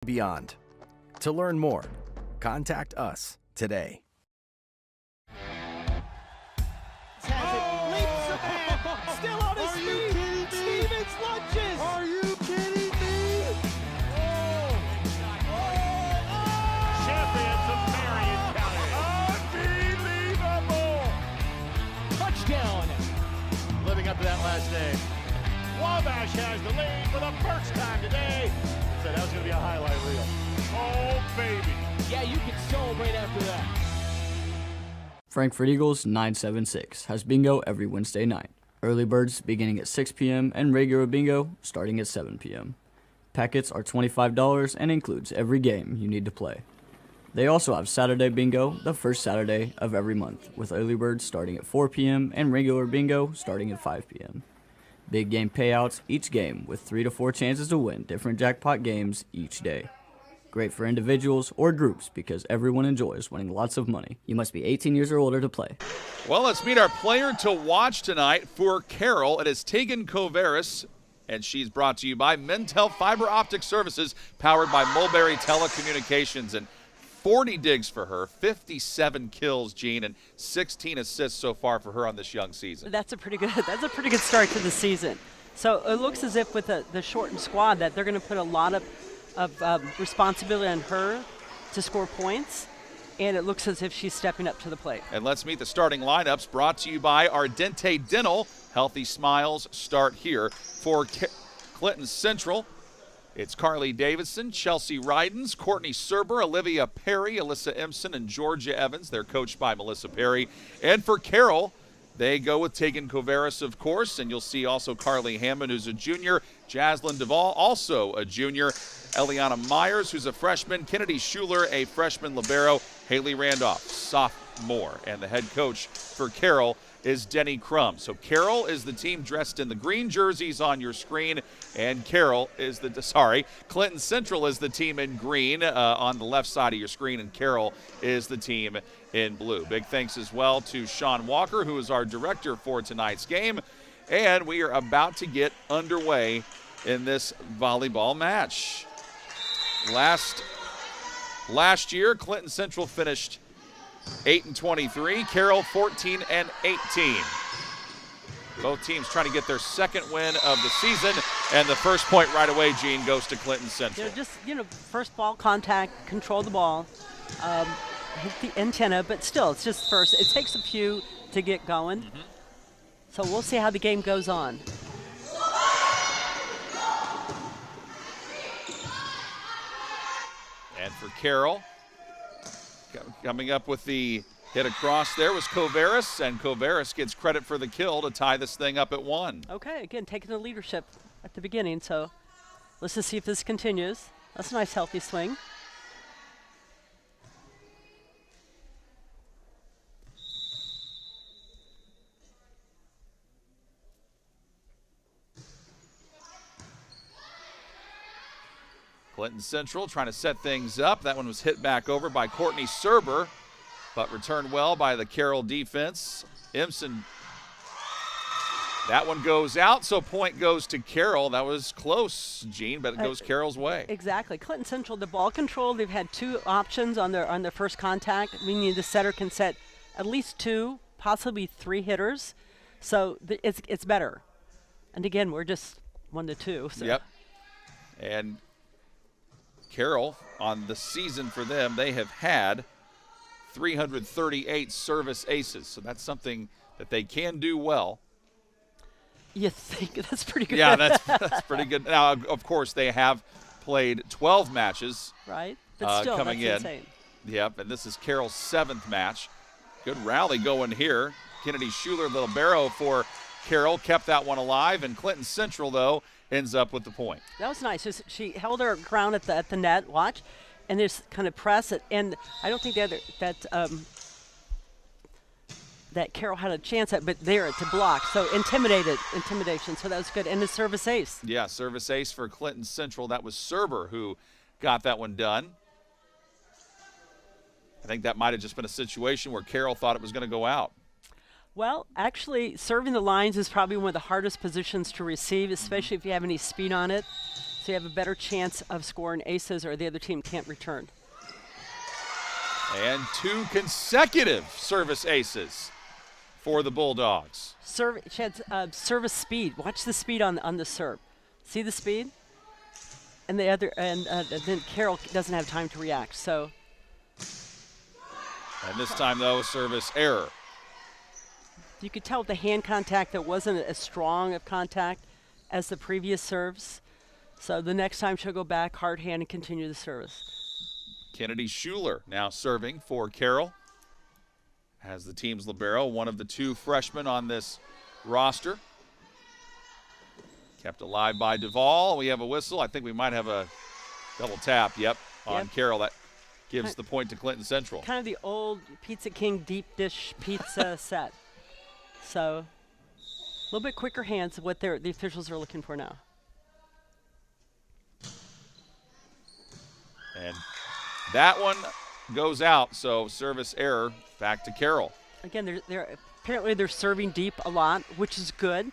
beyond. To learn more, contact us today. Has it, leaps the man, still on his feet. Stevens lunges. Are you kidding me? Champions of Marion County. Unbelievable! Touchdown. Living up to that last name. Wabash has the lead for the first time today. Said that was going to be a highlight reel. Oh, baby. Yeah, you can celebrate after that. Frankfort Eagles 976 has bingo every Wednesday night. Early birds beginning at 6 p.m. and regular bingo starting at 7 p.m. Packets are $25 and includes every game you need to play. They also have Saturday bingo the first Saturday of every month, with early birds starting at 4 p.m. and regular bingo starting at 5 p.m. Big game payouts each game with 3 to 4 chances to win different jackpot games each day. Great for individuals or groups because everyone enjoys winning lots of money. You must be 18 years or older to play. Well, let's meet our player to watch tonight for Carroll. It is Tegan Coveris, and she's brought to you by Mintel Fiber Optic Services, powered by Mulberry Telecommunications. And 40 digs for her, 57 kills, Gene, and 16 assists so far for her on this young season. That's a pretty good start to the season. So it looks as if with the shortened squad that they're going to put a lot of responsibility on her to score points, and it looks as if she's stepping up to the plate. And let's meet the starting lineups, brought to you by Ardente Dental. Healthy smiles start here. For Clinton Central, it's Carly Davidson, Chelsea Rydens, Courtney Serber, Olivia Perry, Alyssa Empson, and Georgia Evans. They're coached by Melissa Perry. And for Carroll, they go with Tegan Coveris, of course, and you'll see also Carly Hammond, who's a junior, Jaslyn Duvall, also a junior, Eliana Myers, who's a freshman, Kennedy Schuler, a freshman libero, Haley Randolph, sophomore. And the head coach for Carroll is Denny Crum. So Carroll is the team dressed in the green jerseys on your screen, and Clinton Central is the team in green on the left side of your screen, and Carroll is the team in blue. Big thanks as well to Sean Walker, who is our director for tonight's game, and we are about to get underway in this volleyball match. Last year, Clinton Central finished 8-23, Carroll 14-18. Both teams trying to get their second win of the season, and the first point right away, Gene, goes to Clinton Central. Just, first ball contact, control the ball, hit the antenna, but still, it's just first. It takes a few to get going. Mm-hmm. So we'll see how the game goes on. And for Carroll, coming up with the hit across there was Coveris, and Coveris gets credit for the kill to tie this thing up at 1. Okay, again, taking the leadership at the beginning, so let's just see if this continues. That's a nice, healthy swing. Clinton Central trying to set things up. That one was hit back over by Courtney Serber, but returned well by the Carroll defense. Empson, that one goes out, so point goes to Carroll. That was close, Gene, but it goes Carroll's way. Exactly. Clinton Central, the ball control, they've had 2 options on their first contact, meaning the setter can set at least 2, possibly 3 hitters. So it's better. And again, we're just 1-2. So. Yep. And Carroll, on the season for them, they have had 338 service aces. So that's something that they can do well. You think that's pretty good? Yeah, that's pretty good. Now, of course, they have played 12 matches. Right, but still, coming that's in. Insane. Yep, and this is Carroll's 7th match. Good rally going here. Kennedy Schuler, the libero for Carroll, kept that one alive, and Clinton Central, though, ends up with the point. That was nice. She held her ground at the net, watch, and just kind of press it. And I don't think that Carroll had a chance at, but there to block. So intimidation. So that was good. And the service ace. Yeah, service ace for Clinton Central. That was Serber who got that one done. I think that might have just been a situation where Carroll thought it was going to go out. Well, actually, serving the lines is probably one of the hardest positions to receive, especially if you have any speed on it. So you have a better chance of scoring aces or the other team can't return. And 2 consecutive service aces for the Bulldogs. She had service speed. Watch the speed on the serve. See the speed? And the other, and then Carroll doesn't have time to react. So. And this time, though, service error. You could tell with the hand contact that wasn't as strong of contact as the previous serves. So the next time she'll go back, hard hand, and continue the service. Kennedy Schuler now serving for Carroll as the team's libero, one of the 2 freshmen on this roster. Kept alive by Duvall. We have a whistle. I think we might have a double tap, on Carroll. That gives the point to Clinton Central. Kind of the old Pizza King deep dish pizza set. So a little bit quicker hands of what the officials are looking for now. And that one goes out, so service error back to Carroll. Again, apparently they're serving deep a lot, which is good.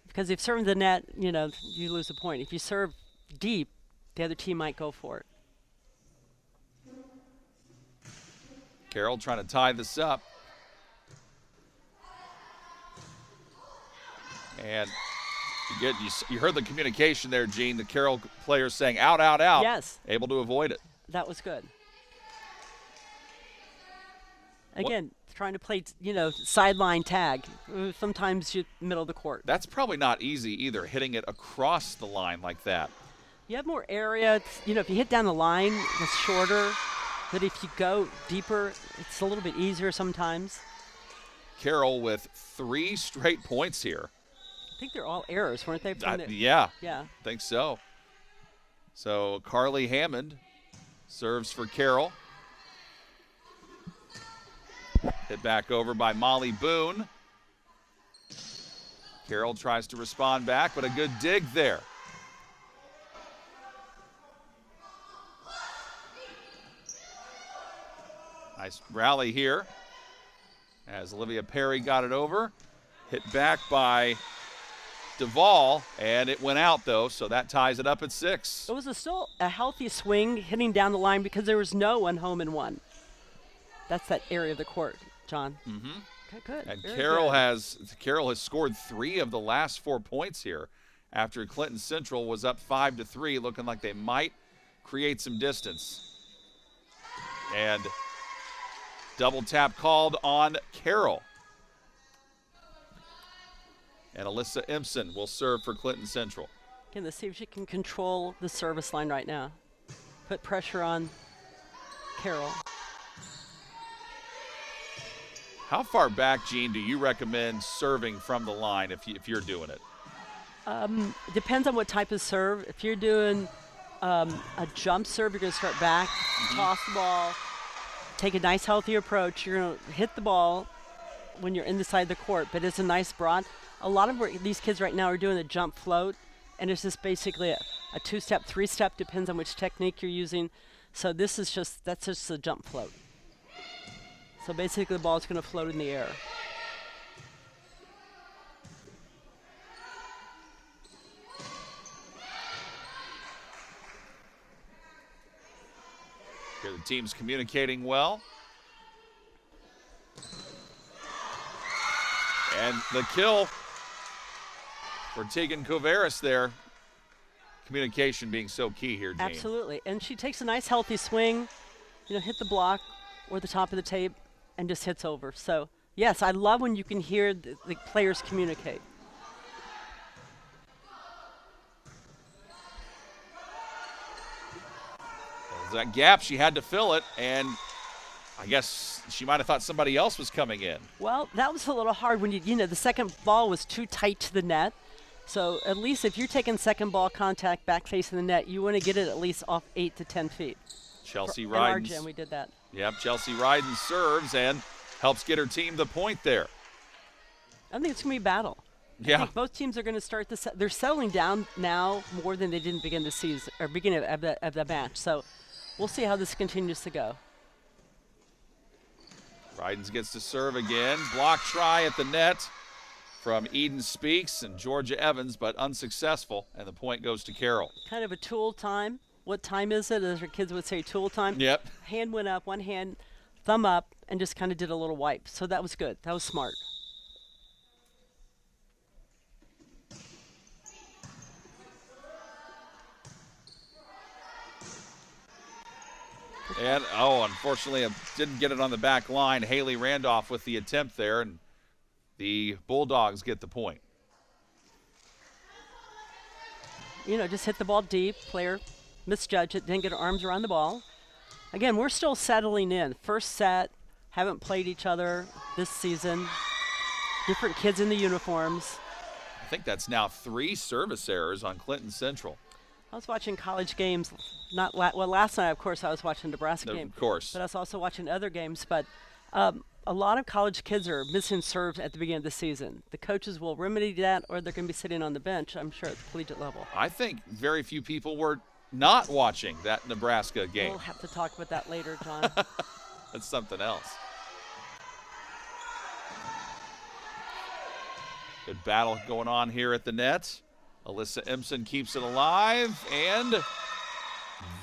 Because if serving the net, you lose a point. If you serve deep, the other team might go for it. Carroll trying to tie this up. And you heard the communication there, Gene. The Carroll players saying out, out, out. Yes. Able to avoid it. That was good. Again, trying to play, sideline tag. Sometimes you middle of the court. That's probably not easy either, hitting it across the line like that. You have more area. If you hit down the line, it's shorter. But if you go deeper, it's a little bit easier sometimes. Carroll with 3 straight points here. I think they're all errors, weren't they? Yeah. Yeah. I think so. So Carly Hammond serves for Carroll. Hit back over by Molly Boone. Carroll tries to respond back, but a good dig there. Nice rally here as Olivia Perry got it over. Hit back by Duvall, and it went out, though, so that ties it up at 6. It was still a healthy swing hitting down the line because there was no one home and one. That's that area of the court, John. Mm-hmm. Okay, good. And Very Carroll good. has scored 3 of the last 4 points here after Clinton Central was up 5-3, looking like they might create some distance. And double tap called on Carroll. And Alyssa Empson will serve for Clinton Central. Again, let's see if she can control the service line right now. Put pressure on Carroll. How far back, Gene, do you recommend serving from the line if you're doing it? Depends on what type of serve. If you're doing a jump serve, you're going to start back, toss the ball, take a nice healthy approach. You're going to hit the ball when you're in the side of the court, but it's a nice broad. A lot of these kids right now are doing a jump float, and it's just basically a 2-step, 3-step, depends on which technique you're using. So that's just a jump float. So basically the ball is going to float in the air. Here the team's communicating well. And the kill for Tegan Coveris there. Communication being so key here, Gene. Absolutely. And she takes a nice healthy swing, hit the block or the top of the tape and just hits over. So, yes, I love when you can hear the players communicate. There's that gap, she had to fill it, and I guess she might have thought somebody else was coming in. Well, that was a little hard when the second ball was too tight to the net. So at least if you're taking second ball contact back facing the net, you want to get it at least off 8 to 10 feet. Chelsea In our Ryden. gym, we did that. Yep, Chelsea Ryden serves and helps get her team the point there. I think it's going to be a battle. Yeah. I think both teams are going to start this. They're settling down now more than they didn't begin the season or beginning of the match. So we'll see how this continues to go. Rydens gets to serve again. Block try at the net from Eden Speaks and Georgia Evans, but unsuccessful, and the point goes to Carroll. Kind of a tool time. What time is it? As our kids would say, tool time. Yep. Hand went up, one hand, thumb up, and just kind of did a little wipe. So that was good. That was smart. And, unfortunately, I didn't get it on the back line. Haley Randolph with the attempt there, and the Bulldogs get the point. You know, just hit the ball deep. Player misjudged it, didn't get her arms around the ball. Again, we're still settling in. First set, haven't played each other this season. Different kids in the uniforms. I think that's now 3 service errors on Clinton Central. I was watching college games, last night, of course, I was watching Nebraska game. Of course. But I was also watching other games. But a lot of college kids are missing serves at the beginning of the season. The coaches will remedy that, or they're going to be sitting on the bench, I'm sure, at the collegiate level. I think very few people were not watching that Nebraska game. We'll have to talk about that later, John. That's something else. Good battle going on here at the net. Alyssa Empson keeps it alive, and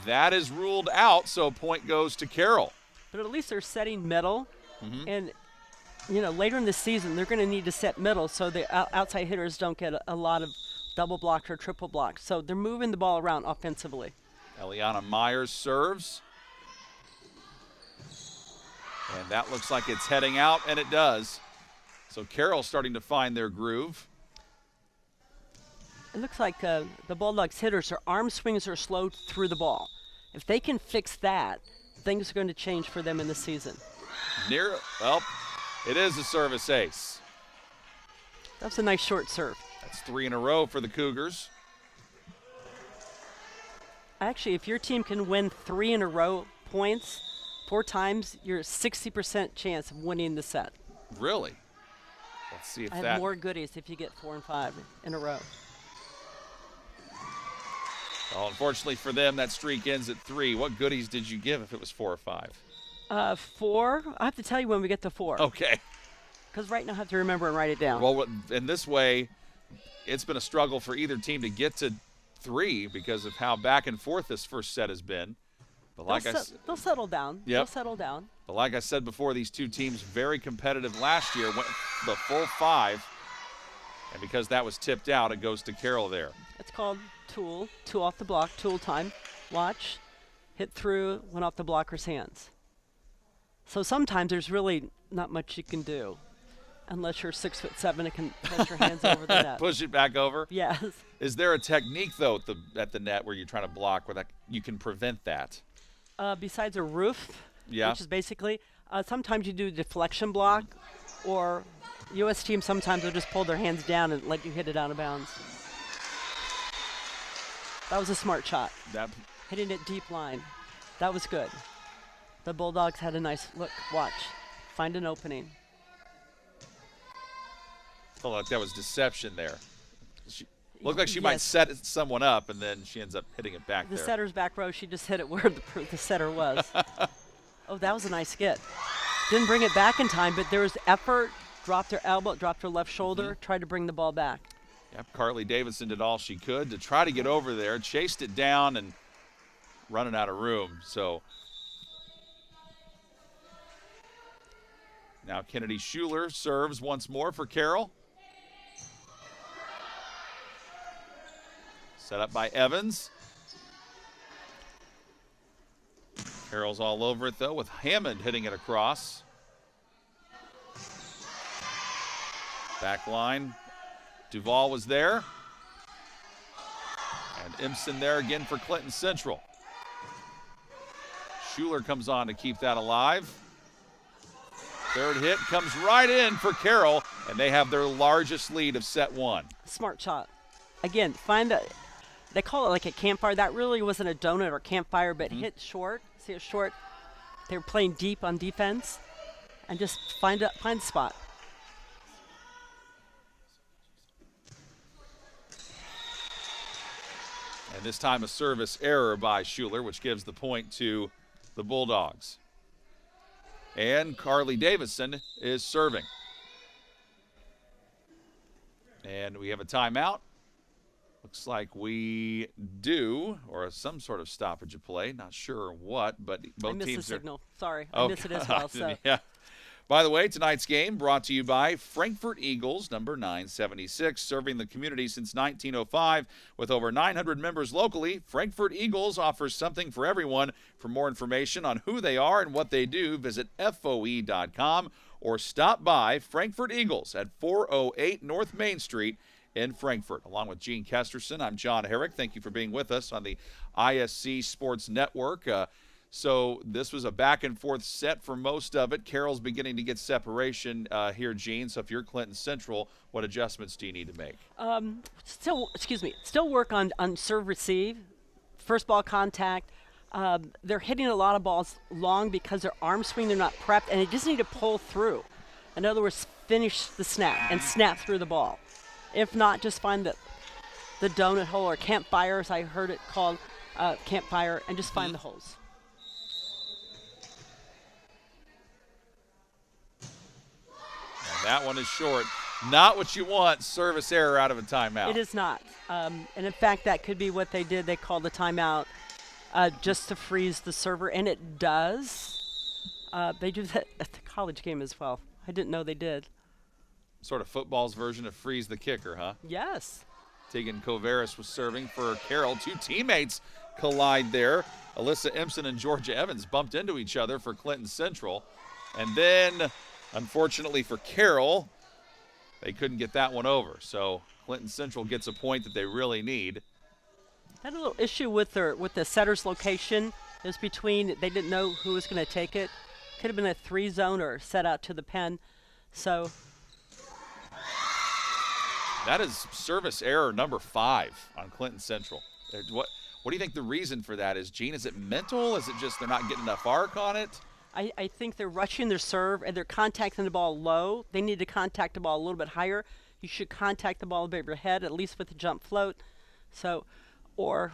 that is ruled out, so point goes to Carroll. But at least they're setting middle, and you know, later in the season they're going to need to set middle so the outside hitters don't get a lot of double blocked or triple blocked. So they're moving the ball around offensively. Eliana Myers serves. And that looks like it's heading out, and it does. So Carroll starting to find their groove. It looks like the Bulldogs hitters, their arm swings are slowed through the ball. If they can fix that, things are going to change for them in the season. Well, it is a service ace. That's a nice short serve. That's 3 in a row for the Cougars. Actually, if your team can win 3 in a row points 4 times, you're a 60% chance of winning the set. Really? Let's see if I have more goodies if you get 4 and 5 in a row. Well, unfortunately for them, that streak ends at 3. What goodies did you give if it was 4 or 5? 4. I have to tell you when we get to 4. Okay. Because right now I have to remember and write it down. Well, in this way, it's been a struggle for either team to get to 3 because of how back and forth this first set has been. But like they'll settle down. Yep. They'll settle down. But like I said before, these two teams very competitive last year, went the full 5. And because that was tipped out, it goes to Carroll there. It's called tool off the block, tool time. Watch, hit through, went off the blocker's hands. So sometimes there's really not much you can do unless you're 6'7" and can push your hands over the net. Push it back over? Yes. Is there a technique, though, at the net where you're trying to block where you can prevent that? Besides a roof, yeah, which is basically, sometimes you do deflection block, or U.S. teams sometimes will just pull their hands down and let you hit it out of bounds. That was a smart shot. Hitting it deep line. That was good. The Bulldogs had a nice look. Watch. Find an opening. Felt like that was deception there. She looked like she might set someone up, and then she ends up hitting it back there. The setter's back row, she just hit it where the setter was. Oh, that was a nice skit. Didn't bring it back in time, but there was effort. Dropped her elbow, dropped her left shoulder, tried to bring the ball back. Yep, Carly Davidson did all she could to try to get over there, chased it down and running out of room. So now Kennedy Schuler serves once more for Carroll. Set up by Evans. Carroll's all over it, though, with Hammond hitting it across. Back line. Duvall was there. And Empson there again for Clinton Central. Schuler comes on to keep that alive. Third hit comes right in for Carroll, and they have their largest lead of set 1. Smart shot. Again, they call it like a campfire. That really wasn't a donut or campfire, but hit short. See it short. They were playing deep on defense, and just find a spot. And this time a service error by Schuler, which gives the point to the Bulldogs. And Carly Davidson is serving. And we have a timeout. Looks like we do, or some sort of stoppage of play. Not sure what, but both I missed teams the are. signal. Sorry, Oh, I missed it as well. So. Yeah. By the way, tonight's game brought to you by Frankfurt Eagles, number 976, serving the community since 1905. With over 900 members locally, Frankfurt Eagles offers something for everyone. For more information on who they are and what they do, visit FOE.com or stop by Frankfurt Eagles at 408 North Main Street in Frankfurt. Along with Gene Kesterson, I'm John Herrick. Thank you for being with us on the ISC Sports Network. So this was a back-and-forth set for most of it. Carroll's beginning to get separation here, Gene. So if you're Clinton Central, what adjustments do you need to make? Still work on serve-receive, first ball contact. They're hitting a lot of balls long because their arm swing, they're not prepped, and they just need to pull through. In other words, finish the snap and snap through the ball. If not, just find the donut hole or campfire, as I heard it called, campfire, and just find the holes. That one is short. Not what you want, service error out of a timeout. It is not. And in fact, that could be what they did. They called the timeout just to freeze the server, and it does. They do that at the college game as well. I didn't know they did. Sort of football's version of freeze the kicker, huh? Yes. Tegan Coveris was serving for Carroll. Two teammates collide there. Alyssa Empson and Georgia Evans bumped into each other for Clinton Central. And then, unfortunately for Carroll, they couldn't get that one over. So Clinton Central gets a point that they really need. Had a little issue with the setter's location. It was between, they didn't know who was going to take it. Could have been a 3-zone or set out to the pen. So that is service error number 5 on Clinton Central. What do you think the reason for that is, Gene? Is it mental? Is it just they're not getting enough arc on it? I think they're rushing their serve and they're contacting the ball low. They need to contact the ball a little bit higher. You should contact the ball above your head, at least with the jump float. So, or,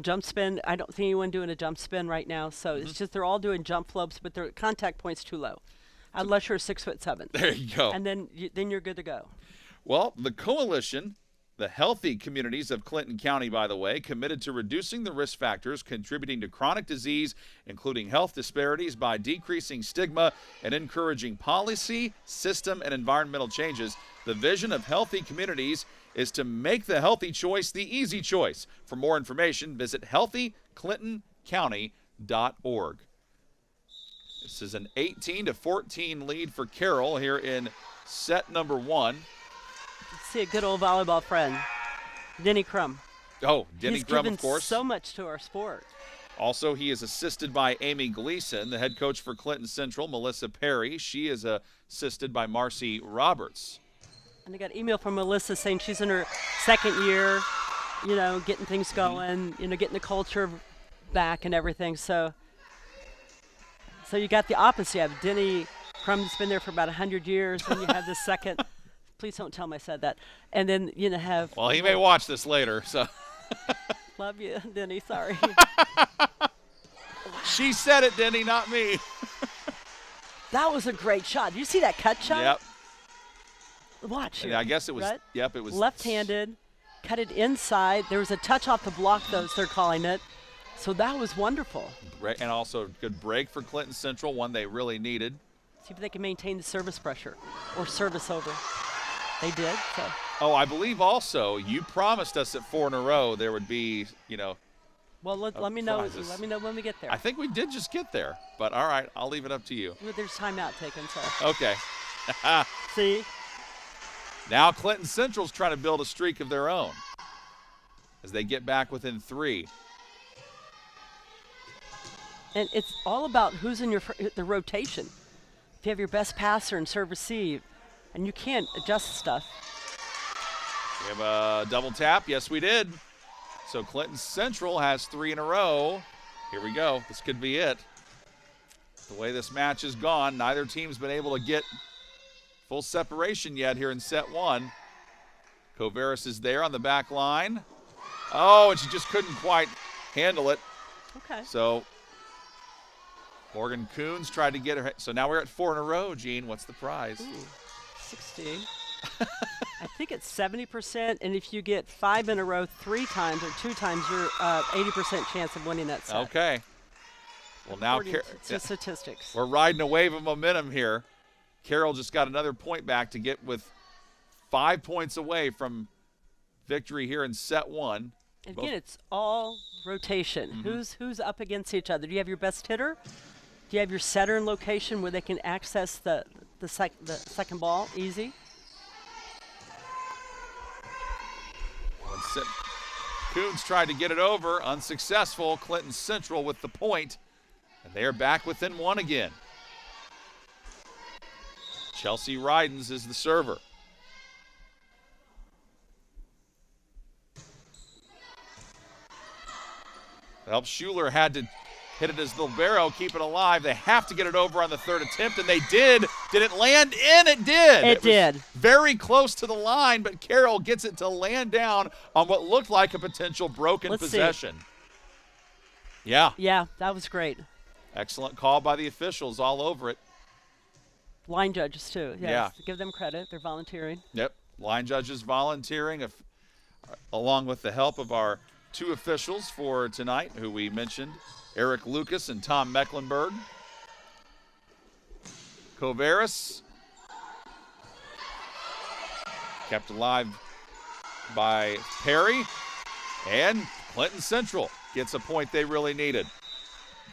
jump spin. I don't think anyone doing a jump spin right now. So it's just they're all doing jump floats, but their contact point's too low, unless you're 6'7". There you go. And then you're good to go. Well, the coalition, the healthy communities of Clinton County, by the way, committed to reducing the risk factors contributing to chronic disease, including health disparities, by decreasing stigma and encouraging policy, system, and environmental changes. The vision of healthy communities is to make the healthy choice the easy choice. For more information, visit healthyclintoncounty.org. This is an 18-14 lead for Carroll here in set number 1. Let's see a good old volleyball friend, Denny Crum. Oh, Denny Crum, of course. So much to our sport. Also, he is assisted by Amy Gleason, the head coach for Clinton Central, Melissa Perry. She is assisted by Marcy Roberts. And I got an email from Melissa saying she's in her second year, getting things going, getting the culture back and everything. So you got the opposite. You have Denny Crum's been there for about 100 years, and you have the second. Please don't tell him I said that. And then have. Well, he may watch this later, so. Love you, Denny. Sorry. She said it, Denny, not me. That was a great shot. Did you see that cut shot? Yep. Watch here. Yeah, I guess it was. Right? Yep, it was left-handed. Cut it inside. There was a touch off the block, though, as they're calling it. So that was wonderful. And also a good break for Clinton Central, one they really needed. See if they can maintain the service pressure or service over. They did. So. Oh, I believe also you promised us at 4 in a row there would be, Well, let me know. prizes. Let me know when we get there. I think we did just get there, but all right, I'll leave it up to you. There's timeout taken, so. Okay. See? Now Clinton Central's trying to build a streak of their own as they get back within 3. And it's all about who's in the rotation. If you have your best passer and serve receive, and you can't adjust stuff. We have a double tap. Yes, we did. So Clinton Central has 3 in a row. Here we go. This could be it. The way this match has gone, neither team's been able to get full separation yet here in set 1. Coveris is there on the back line. Oh, and she just couldn't quite handle it. Okay. So Morgan Coons tried to get her. So now we're at 4 in a row, Gene. What's the prize? Ooh, 60. I think it's 70%, and if you get 5 in a row 3 times or 2 times, you're 80% chance of winning that set. Okay. Well, now to statistics. We're riding a wave of momentum here. Carroll just got another point back to get with 5 points away from victory here in set 1. Again, it's all rotation. Who's up against each other? Do you have your best hitter? Do you have your setter in location where they can access the second ball easy? Coons tried to get it over, unsuccessful. Clinton Central with the point, and they are back within 1 again. Chelsea Rydens is the server. Well, Schuler had to hit it as libero, keep it alive. They have to get it over on the 3rd attempt, and they did. Did it land in? It did. It did. Very close to the line, but Carroll gets it to land down on what looked like a potential broken possession. See. Yeah. Yeah, that was great. Excellent call by the officials all over it. Line judges, too. Yes, Yeah. Give them credit. They're volunteering. Yep. Line judges volunteering along with the help of our 2 officials for tonight, who we mentioned, Eric Lucas and Tom Mecklenburg. Coveras kept alive by Perry, and Clinton Central gets a point they really needed.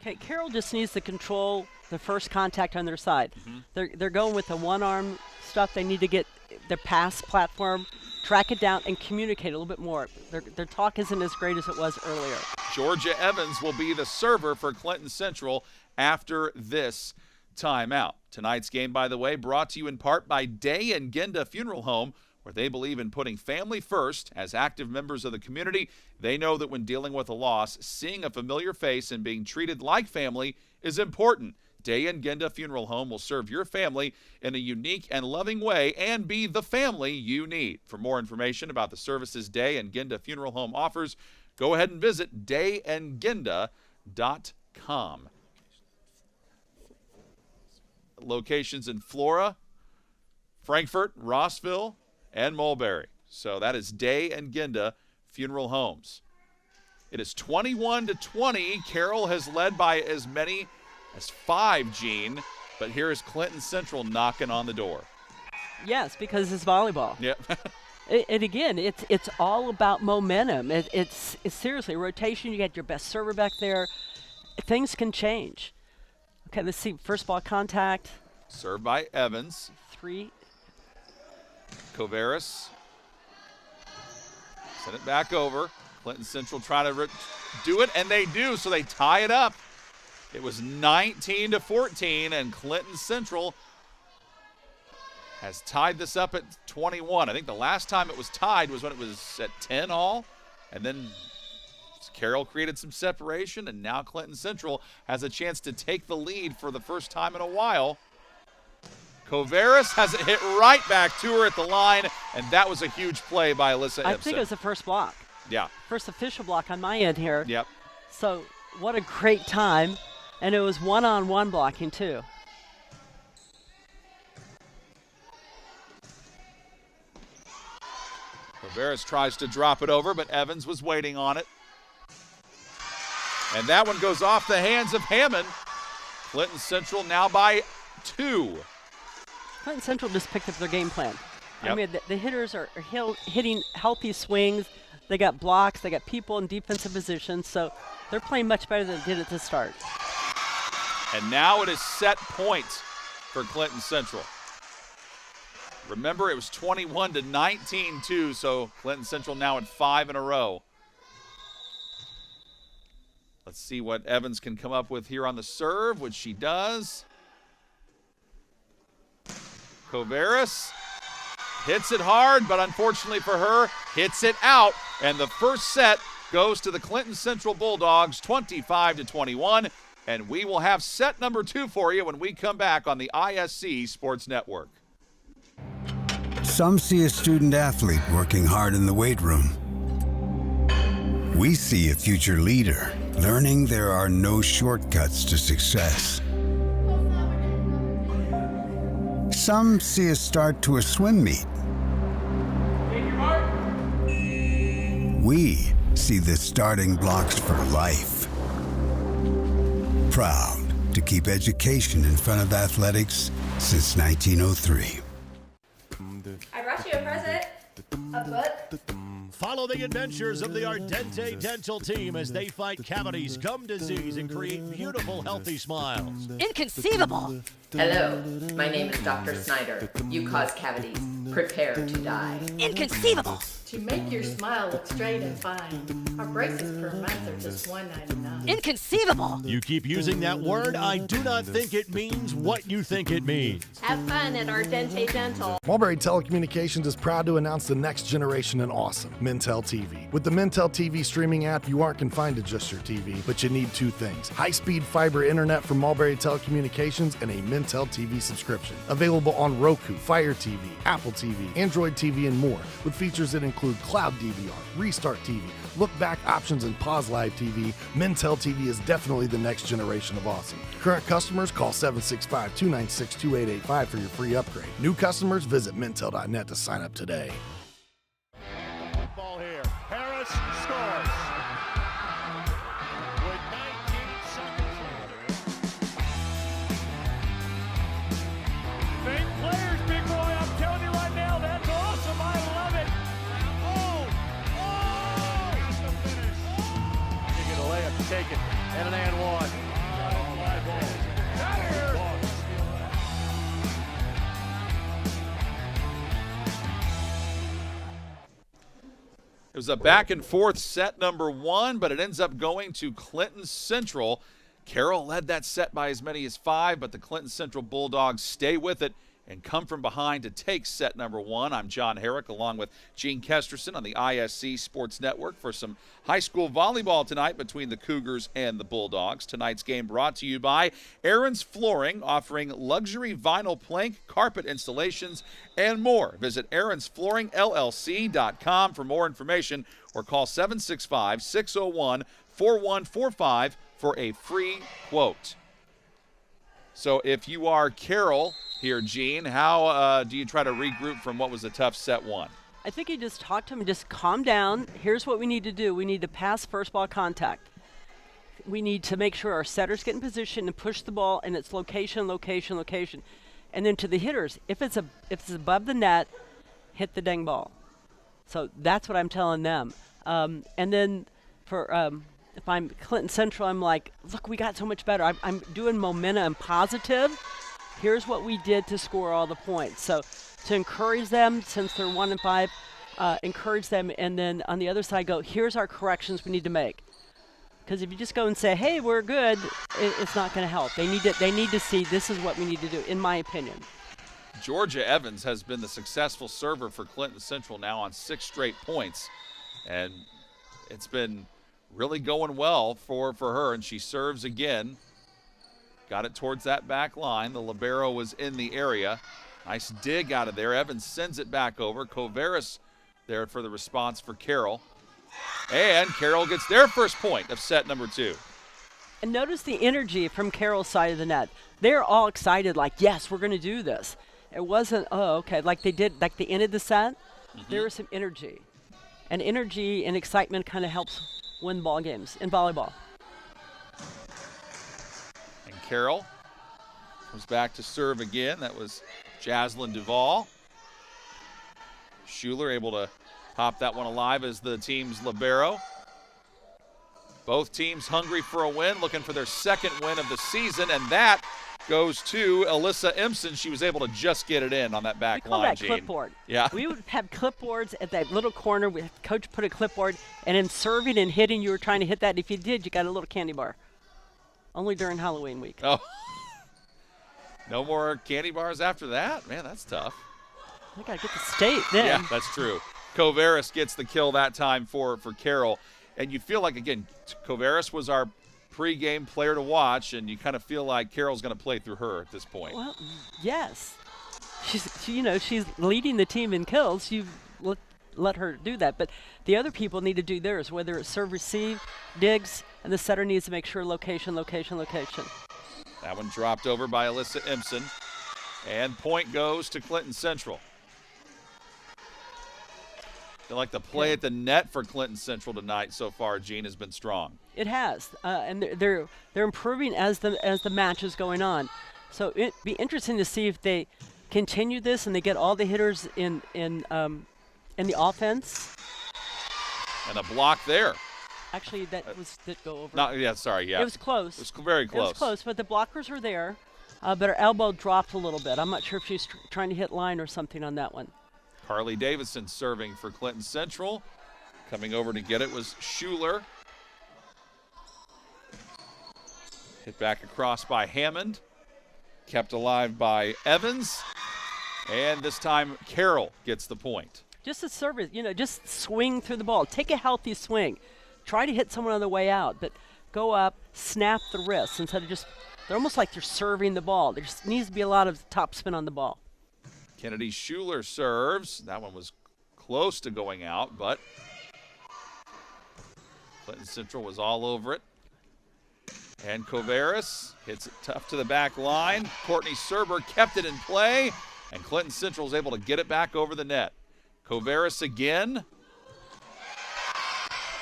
Okay, Carroll just needs to control the first contact on their side. They're going with the one-arm stuff. They need to get their pass platform, track it down, and communicate a little bit more. Their talk isn't as great as it was earlier. Georgia Evans will be the server for Clinton Central after this timeout. Tonight's game, by the way, brought to you in part by Day and Genda Funeral Home, where they believe in putting family first. As active members of the community, they know that when dealing with a loss, seeing a familiar face and being treated like family is important. Day and Genda Funeral Home will serve your family in a unique and loving way and be the family you need. For more information about the services Day and Genda Funeral Home offers, go ahead and visit dayandgenda.com. Locations in Flora, Frankfort, Rossville, and Mulberry. So that is Day and Genda Funeral Homes. It is 21-20. Carroll has led by as many as 5, Gene, but here is Clinton Central knocking on the door. Yes, because it's volleyball. Yep. And again, it's all about momentum. It's seriously rotation. You got your best server back there. Things can change. Okay, let's see. First ball contact. Served by Evans. 3. Coveras. Send it back over. Clinton Central trying to do it, and they do, so they tie it up. It was 19-14, and Clinton Central has tied this up at 21. I think the last time it was tied was when it was at 10 all, and then Carroll created some separation, and now Clinton Central has a chance to take the lead for the first time in a while. Coveras has it hit right back to her at the line, and that was a huge play by Alyssa Ibsen. I think it was the first block. Yeah. First official block on my end here. Yep. So what a great time. And it was one-on-one blocking, too. Coveras tries to drop it over, but Evans was waiting on it. And that one goes off the hands of Hammond. Clinton Central now by 2. Clinton Central just picked up their game plan. Yep. I mean, the hitters are hitting healthy swings. They got blocks. They got people in defensive positions. So they're playing much better than they did at the start. And now it is set point for Clinton Central. Remember, it was 21-19 too, so Clinton Central now at 5 in a row. Let's see what Evans can come up with here on the serve, which she does. Coveras hits it hard, but unfortunately for her, hits it out. And the first set goes to the Clinton Central Bulldogs, 25-21. And we will have set number 2 for you when we come back on the ISC Sports Network. Some see a student athlete working hard in the weight room. We see a future leader learning there are no shortcuts to success. Some see a start to a swim meet. We see the starting blocks for life. Proud to keep education in front of athletics since 1903. I brought you a present. A book. Follow the adventures of the Ardente Dental team as they fight cavities, gum disease, and create beautiful, healthy smiles. Inconceivable. Hello, my name is Dr. Snyder. You cause cavities. Prepare to die. Inconceivable. To make your smile look straight and fine, our braces per month are just $1.99. Inconceivable. You keep using that word, I do not think it means what you think it means. Have fun at Ardente Dental. Mulberry Telecommunications is proud to announce the next generation in awesome, Mintel TV. With the Mintel TV streaming app, you aren't confined to just your TV, but you need two things: high-speed fiber internet from Mulberry Telecommunications and a Mintel TV subscription. Available on Roku, Fire TV, Apple TV, Android TV, and more, with features that include Cloud DVR, Restart TV, Look Back options, and Pause Live TV. Mintel TV is definitely the next generation of awesome. Current customers, call 765-296-2885 for your free upgrade. New customers, visit Mintel.net to sign up today. Ball here. Harris scores. With 19 seconds. Fake players, big boy. I'm telling you right now, that's awesome. I love it. That's the finish. You get a layup to take it. And an and one. It was a back and forth set number one, but it ends up going to Clinton Central. Carroll led that set by as many as 5, but the Clinton Central Bulldogs stay with it and come from behind to take set number one. I'm John Herrick along with Gene Kesterson on the ISC Sports Network for some high school volleyball tonight between the Cougars and the Bulldogs. Tonight's game brought to you by Aaron's Flooring, offering luxury vinyl plank, carpet installations, and more. Visit aaronsflooringllc.com for more information or call 765-601-4145 for a free quote. So if you are Carroll here, Gene, how do you try to regroup from what was a tough set one? I think you just talk to him, just calm down. Here's what we need to do. We need to pass first ball contact. We need to make sure our setters get in position and push the ball in its location, location, location. And then to the hitters, if it's above the net, hit the dang ball. So that's what I'm telling them. And then for if I'm Clinton Central, I'm like, look, we got so much better. I'm doing momentum and positive. Here's what we did to score all the points. So to encourage them, since they're 1 and 5, encourage them, and then on the other side go, here's our corrections we need to make. Because if you just go and say, hey, we're good, it's not going to help. They need to see this is what we need to do, in my opinion. Georgia Evans has been the successful server for Clinton Central now on 6 straight points. And it's been really going well for her, and she serves again. Got it towards that back line. The libero was in the area. Nice dig out of there. Evans sends it back over. Coveras there for the response for Carroll. And Carroll gets their first point of set number 2. And notice the energy from Carroll's side of the net. They're all excited, like, yes, we're going to do this. It wasn't, oh, okay, like they did, like the end of the set. There was some energy. And energy and excitement kind of helps win ball games in volleyball. And Carroll comes back to serve again. That was Jaslyn Duvall. Schuler able to pop that one alive as the team's libero. Both teams hungry for a win, looking for their second win of the season, and that goes to Alyssa Empson. She was able to just get it in on that back line, We call that Gene. clipboard. Yeah. We would have clipboards at that little corner. Coach put a clipboard, and in serving and hitting, you were trying to hit that. If you did, you got a little candy bar. Only during Halloween week. Oh. No more candy bars after that? Man, that's tough. I got to get the state then. Yeah, that's true. Coveras gets the kill that time for Carroll. And you feel like, again, Coveras was our pregame player to watch, and you kind of feel like Carroll's going to play through her at this point. Well, yes. She's leading the team in kills. You let her do that. But the other people need to do theirs, whether it's serve, receive, digs, and the setter needs to make sure location, location, location. That one dropped over by Alyssa Empson. And point goes to Clinton Central. feel like the play at the net for Clinton Central tonight so far, Gene, has been strong. It has, and they're improving as the match is going on. So it'd be interesting to see if they continue this and they get all the hitters in the offense. And a block there. Actually, that did go over. Yeah. It was close. It was very close. It was close, but the blockers were there. But her elbow dropped a little bit. I'm not sure if she's trying to hit line or something on that one. Carly Davidson serving for Clinton Central. Coming over to get it was Schuler. Hit back across by Hammond. Kept alive by Evans. And this time Carroll gets the point. Just a service, just swing through the ball. Take a healthy swing. Try to hit someone on the way out, but go up, snap the wrists instead of they're almost like they're serving the ball. There just needs to be a lot of top spin on the ball. Kennedy Schuler serves. That one was close to going out, but Clinton Central was all over it. And Coveras hits it tough to the back line. Courtney Serber kept it in play, and Clinton Central is able to get it back over the net. Coveras again.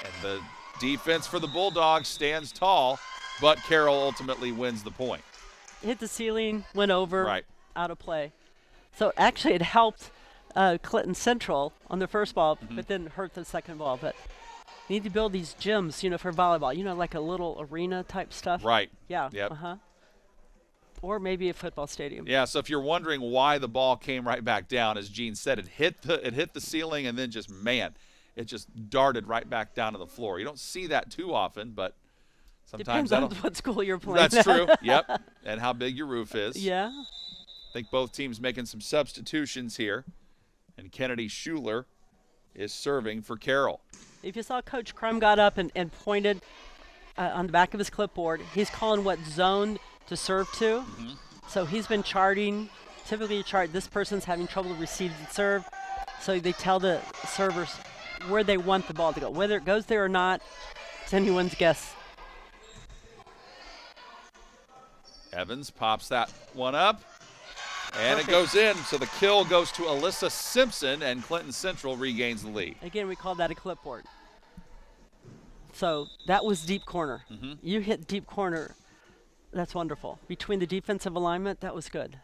And the defense for the Bulldogs stands tall, but Carroll ultimately wins the point. Hit the ceiling, went over, right, out of play. So actually it helped Clinton Central on the first ball, but then hurt the second ball. But you need to build these gyms, for volleyball, like a little arena type stuff. Right. Yeah. Yep. Or maybe a football stadium. Yeah, so if you're wondering why the ball came right back down, as Gene said, it hit the ceiling and then it just darted right back down to the floor. You don't see that too often, but sometimes depends on what school you're playing. That's true. Yep. And how big your roof is. Yeah. I think both teams making some substitutions here. And Kennedy Schuler is serving for Carroll. If you saw Coach Crum got up and pointed on the back of his clipboard, he's calling what zone to serve to. So he's been charting. Typically you chart this person's having trouble to receive and serve. So they tell the servers where they want the ball to go. Whether it goes there or not, it's anyone's guess. Evans pops that one up. And Perfect. It goes in, so the kill goes to Alyssa Simpson, and Clinton Central regains the lead. Again, we call that a clipboard. So that was deep corner. You hit deep corner. That's wonderful. Between the defensive alignment, that was good.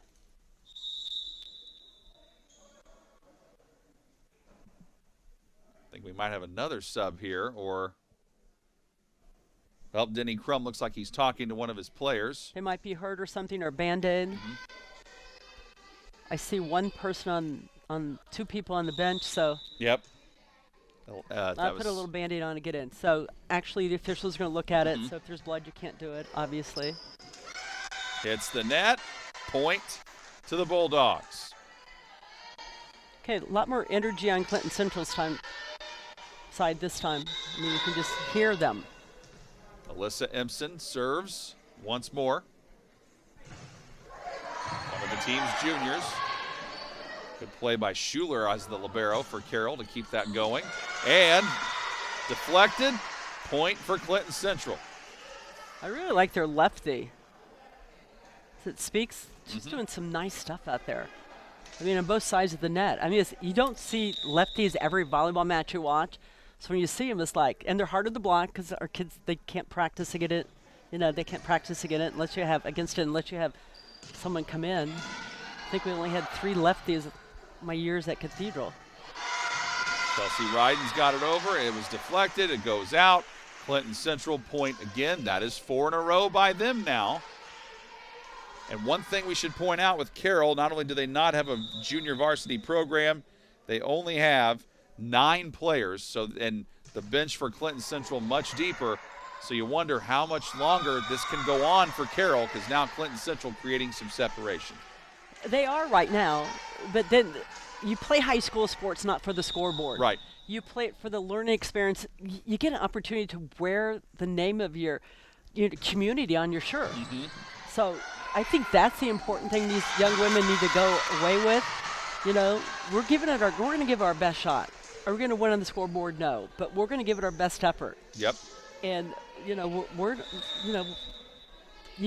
I think we might have another sub here, or... Well, Denny Crum looks like he's talking to one of his players. They might be hurt or something, or Band-Aid. I see one person on two people on the bench, so. Yep. I put a little Band-Aid on to get in. So actually the officials are going to look at it. So if there's blood, you can't do it, obviously. Hits the net. Point to the Bulldogs. Okay, a lot more energy on Clinton Central's side this time. I mean, you can just hear them. Alyssa Empson serves once more. One of the team's juniors. Good play by Schuler as the libero for Carroll to keep that going. And deflected, point for Clinton Central. I really like their lefty. It speaks, she's doing some nice stuff out there. I mean, on both sides of the net. I mean, you don't see lefties every volleyball match you watch. So when you see them, it's like, and they're harder to block because our kids, they can't practice against it. They can't practice against it unless you have someone come in. I think we only had 3 lefties my years at Cathedral. Chelsea Ryden's got it over. It was deflected. It goes out. Clinton Central point again. That is 4 in a row by them now. And one thing we should point out with Carroll, not only do they not have a junior varsity program, they only have 9 players. And the bench for Clinton Central much deeper. So you wonder how much longer this can go on for Carroll, because now Clinton Central creating some separation. They are right now, but then you play high school sports not for the scoreboard. Right. You play it for the learning experience. You get an opportunity to wear the name of your community on your shirt. So I think that's the important thing these young women need to go away with. We're going to give it our best shot. Are we going to win on the scoreboard? No, but we're going to give it our best effort. Yep. And you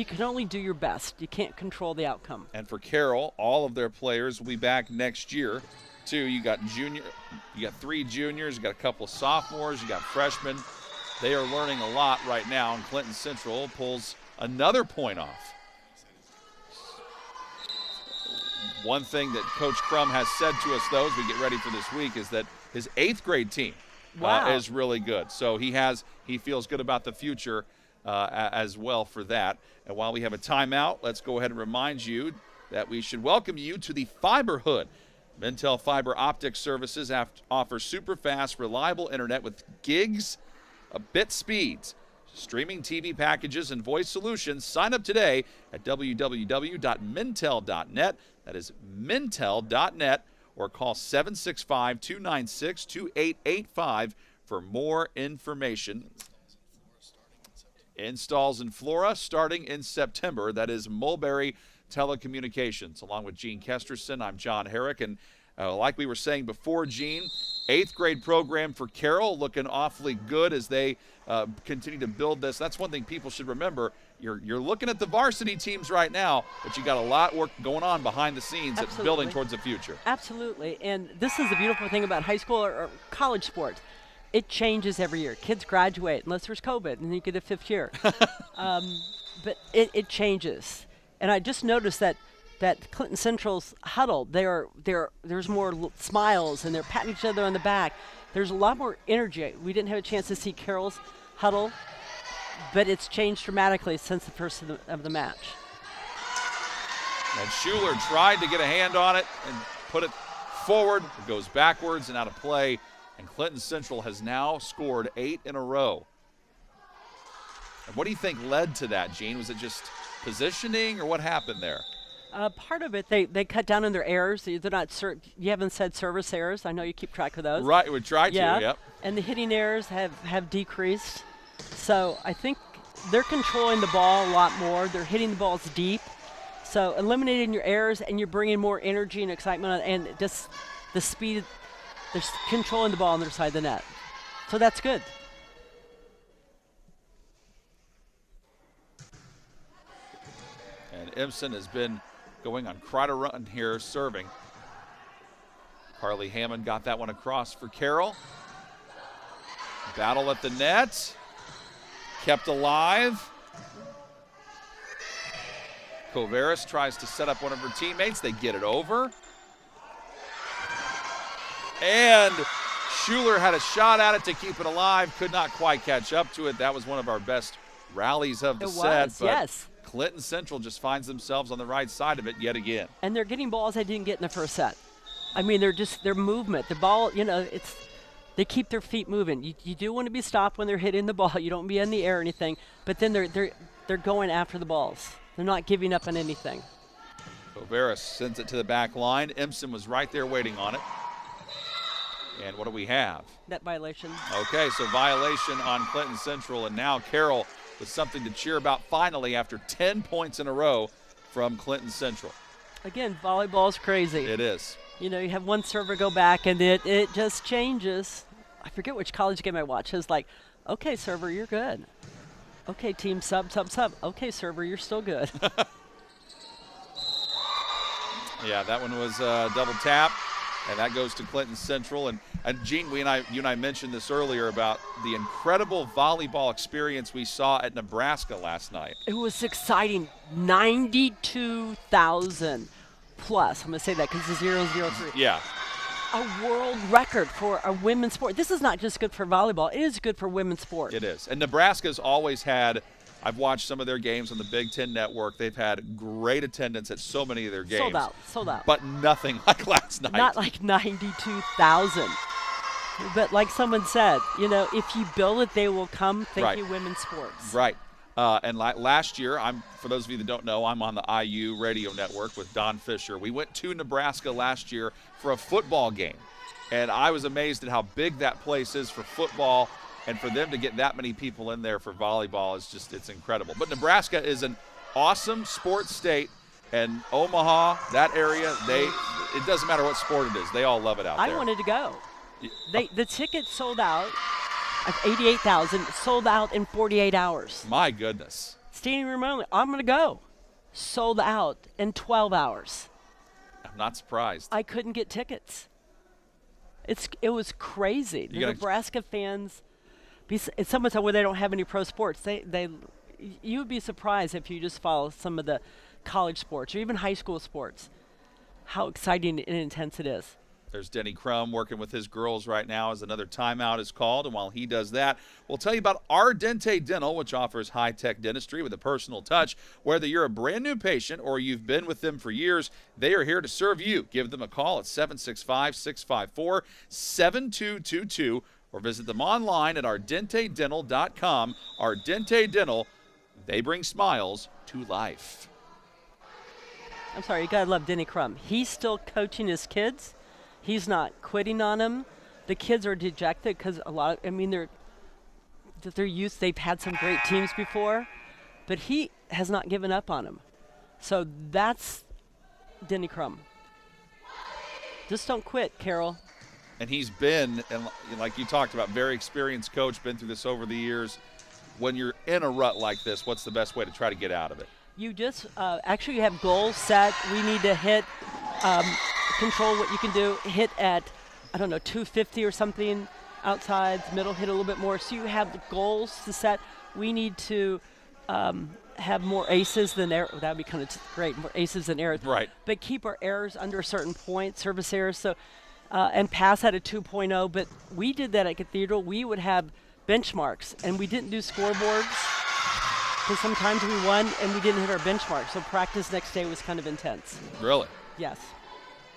can only do your best. You can't control the outcome. And for Carroll, all of their players will be back next year too. You got 3 juniors, you got a couple of sophomores, you got freshmen. They are learning a lot right now, and Clinton Central pulls another point off. One thing that Coach Crum has said to us, though, as we get ready for this week, is that his 8th grade team is really good. So he feels good about the future as well for that. And while we have a timeout, let's go ahead and remind you that we should welcome you to the Fiber Hood. Mintel Fiber Optic Services offers super fast, reliable internet with gigs, bit speeds, streaming TV packages, and voice solutions. Sign up today at www.mintel.net. That is mintel.net, or call 765-296-2885 for more information. Installs in Flora starting in September. That is Mulberry Telecommunications. Along with Gene Kesterson, I'm John Herrick. And like we were saying before, Gene, 8th grade program for Carroll looking awfully good as they continue to build this. That's one thing people should remember. You're looking at the varsity teams right now, but you got a lot of work going on behind the scenes that's building towards the future. Absolutely. And this is the beautiful thing about high school or college sports. It changes every year. Kids graduate unless there's COVID, and then you get a 5th year. But it changes. And I just noticed that Clinton Central's huddle, there's more smiles, and they're patting each other on the back. There's a lot more energy. We didn't have a chance to see Carroll's huddle, but it's changed dramatically since the first of the match. And Schuler tried to get a hand on it and put it forward. It goes backwards and out of play. And Clinton Central has now scored 8 in a row. And what do you think led to that, Gene? Was it just positioning, or what happened there? Part of it, they cut down on their errors. They're not you haven't said service errors. I know you keep track of those. Right, we tried to, yep. And the hitting errors have decreased. So I think they're controlling the ball a lot more. They're hitting the balls deep. So eliminating your errors, and you're bringing more energy and excitement, and just the speed. They're controlling the ball on their side of the net. So that's good. And Imson has been going on quite a run here, serving. Carly Hammond got that one across for Carroll. Battle at the net. Kept alive. Coveris tries to set up one of her teammates. They get it over. And Schuler had a shot at it to keep it alive. Could not quite catch up to it. That was one of our best rallies of the set. But yes. Clinton Central just finds themselves on the right side of it yet again. And they're getting balls they didn't get in the first set. I mean, their movement, the ball, they keep their feet moving. You do want to be stopped when they're hitting the ball. You don't be in the air or anything. But then they're going after the balls. They're not giving up on anything. Coveris sends it to the back line. Imson was right there waiting on it. And what do we have? Net violation. Okay, so violation on Clinton Central, and now Carroll with something to cheer about finally after 10 points in a row from Clinton Central. Again, volleyball's crazy. It is. You have one server go back, and it just changes. I forget which college game I watched. It was like, okay, server, you're good. Okay, team, sub. Okay, server, you're still good. Yeah, that one was double tap. And that goes to Clinton Central. And Gene, you and I mentioned this earlier about the incredible volleyball experience we saw at Nebraska last night. It was exciting. 92,000 plus. I'm going to say that because it's 003. Yeah. A world record for a women's sport. This is not just good for volleyball. It is good for women's sport. It is. And Nebraska's always had, I've watched some of their games on the Big Ten Network. They've had great attendance at so many of their games. Sold out. But nothing like last night. Not like 92,000. But like someone said, if you build it, they will come. Thank you, women's sports. Right. And last year, for those of you that don't know, I'm on the IU radio network with Don Fisher. We went to Nebraska last year for a football game. And I was amazed at how big that place is for football. And for them to get that many people in there for volleyball it's incredible. But Nebraska is an awesome sports state, and Omaha, that area, it doesn't matter what sport it is. They all love it out there. I wanted to go. The tickets sold out of 88,000, sold out in 48 hours. My goodness. Standing room only. I'm going to go. Sold out in 12 hours. I'm not surprised. I couldn't get tickets. It was crazy. The Nebraska fans, it's so much where they don't have any pro sports. You would be surprised if you just follow some of the college sports or even high school sports, how exciting and intense it is. There's Denny Crum working with his girls right now as another timeout is called. And while he does that, we'll tell you about Ardente Dental, which offers high-tech dentistry with a personal touch. Whether you're a brand new patient or you've been with them for years, they are here to serve you. Give them a call at 765-654-7222 or visit them online at ardentedental.com. Ardente Dental, they bring smiles to life. I'm sorry, you gotta love Denny Crum. He's still coaching his kids. He's not quitting on them. The kids are dejected because they're used. They've had some great teams before, but he has not given up on them. So that's Denny Crum. Just don't quit, Carroll. And he's been, and like you talked about, very experienced coach, been through this over the years. When you're in a rut like this, what's the best way to try to get out of it? You just actually have goals set. We need to hit. Control what you can do, hit at, 250 or something outside, middle, hit a little bit more. So you have the goals to set. We need to have more aces than errors. That would be kind of great, more aces than errors. Right. But keep our errors under a certain point, service errors, so and pass at a 2.0. But we did that at Cathedral. We would have benchmarks, and we didn't do scoreboards because sometimes we won and we didn't hit our benchmark. So practice next day was kind of intense. Really? Yes.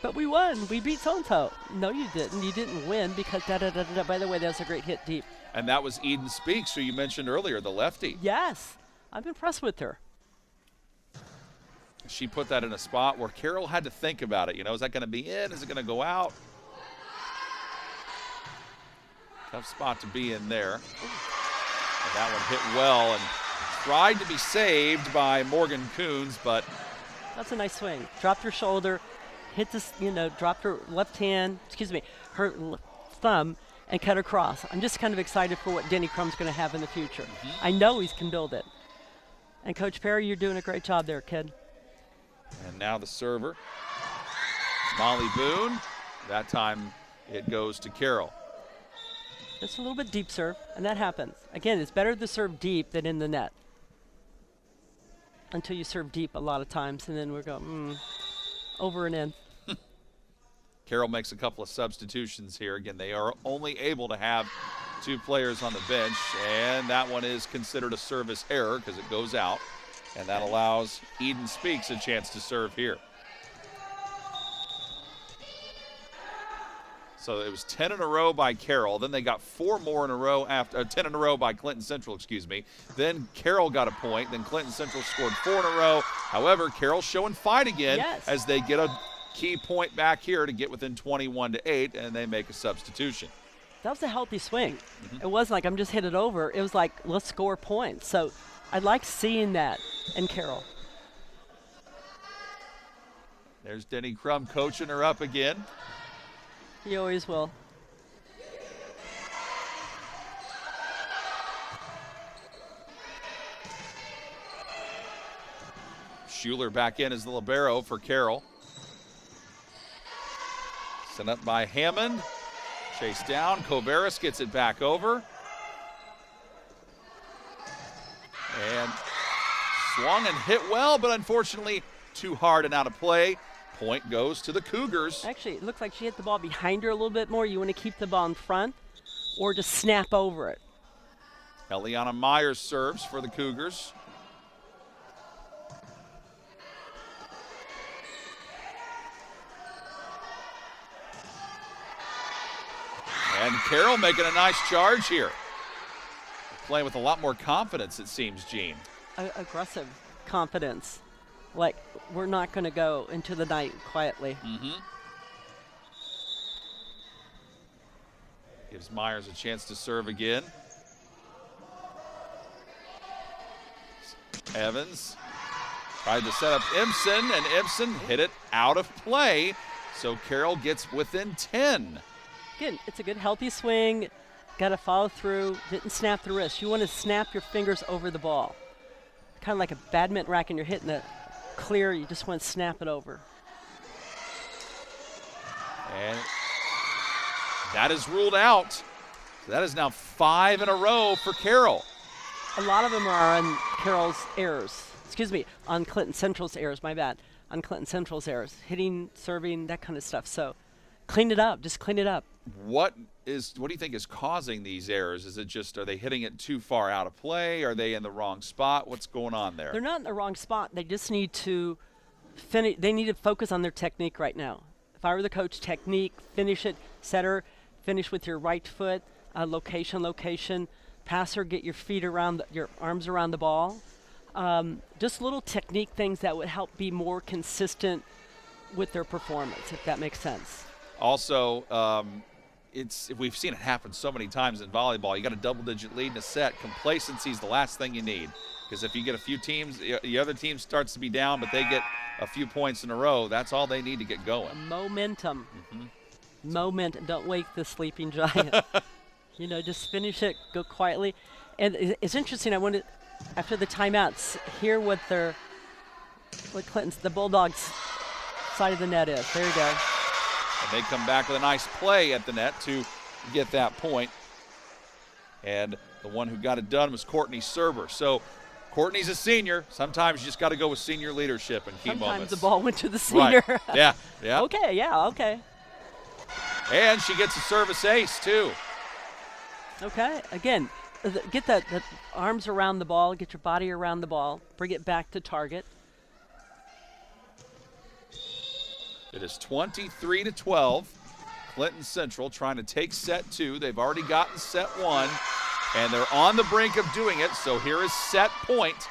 But we won. We beat so-and-so. No, you didn't. You didn't win because da-da-da-da-da. By the way, that was a great hit deep. And that was Eden Speaks, who you mentioned earlier, the lefty. Yes. I'm impressed with her. She put that in a spot where Carroll had to think about it. Is that going to be in? Is it going to go out? Tough spot to be in there. And that one hit well and tried to be saved by Morgan Coons, but that's a nice swing. Dropped her shoulder. Hit this, dropped her left hand, her thumb, and cut across. I'm just kind of excited for what Denny Crum's going to have in the future. Mm-hmm. I know he can build it. And Coach Perry, you're doing a great job there, kid. And now the server, Molly Boone. That time it goes to Carroll. Just a little bit deep serve, and that happens. Again, it's better to serve deep than in the net. Until you serve deep a lot of times, and then we're going, over and in. Carroll makes a couple of substitutions here. Again, they are only able to have two players on the bench, and that one is considered a service error because it goes out, and that allows Eden Speaks a chance to serve here. So it was 10 in a row by Carroll. Then they got 4 more in a row after 10 in a row by Clinton Central, Then Carroll got a point. Then Clinton Central scored 4 in a row. However, Carroll's showing fight again as they get a key point back here to get within 21-8, and they make a substitution. That was a healthy swing. Mm-hmm. It wasn't like I'm just hit it over. It was like, let's score points. So I like seeing that in Carroll. There's Denny Crum coaching her up again. He always will. Schuler back in as the libero for Carroll. Sent up by Hammond. Chased down. Kovaris gets it back over. And swung and hit well, but unfortunately too hard and out of play. Point goes to the Cougars. Actually, it looks like she hit the ball behind her a little bit more. You want to keep the ball in front or just snap over it. Eliana Myers serves for the Cougars. And Carroll making a nice charge here. Playing with a lot more confidence, it seems, Gene. Aggressive confidence. Like, we're not going to go into the night quietly. Mm-hmm. Gives Myers a chance to serve again. Evans tried to set up Impson, and Impson hit it out of play. So Carroll gets within 10. Again, it's a good healthy swing. Got to follow through. Didn't snap the wrist. You want to snap your fingers over the ball. Kind of like a badminton racket, and you're hitting it clear. You just want to snap it over. And That is ruled out. So that is now 5 in a row for Carroll. A lot of them are on Carroll's errors. Excuse me, on Clinton Central's errors, my bad. On Clinton Central's errors. Hitting, serving, that kind of stuff. So clean it up. Just clean it up. What do you think is causing these errors? Is it just, are they hitting it too far out of play? Are they in the wrong spot? What's going on there? They're not in the wrong spot. They just need to finish. They need to focus on their technique right now. If I were the coach, technique, finish it, setter, finish with your right foot, location, passer, get your feet around, your arms around the ball. Just little technique things that would help be more consistent with their performance, if that makes sense. Also, we've seen it happen so many times in volleyball. You got a double-digit lead in a set. Complacency is the last thing you need, because if you get a few teams, the other team starts to be down, but they get a few points in a row. That's all they need to get going. Momentum. Momentum. Don't wake the sleeping giant. Just finish it. Go quietly. And it's interesting. I wanted, after the timeouts, hear what Clinton's, the Bulldogs' side of the net is. There you go. And they come back with a nice play at the net to get that point. And the one who got it done was Courtney Serber. So Courtney's a senior. Sometimes you just got to go with senior leadership in key moments. Sometimes the ball went to the senior. Right. Yeah. Okay. And she gets a service ace, too. Okay. Again, get the arms around the ball, get your body around the ball, bring it back to target. It is 23-12. Clinton Central trying to take set 2. They've already gotten set 1, and they're on the brink of doing it. So here is set point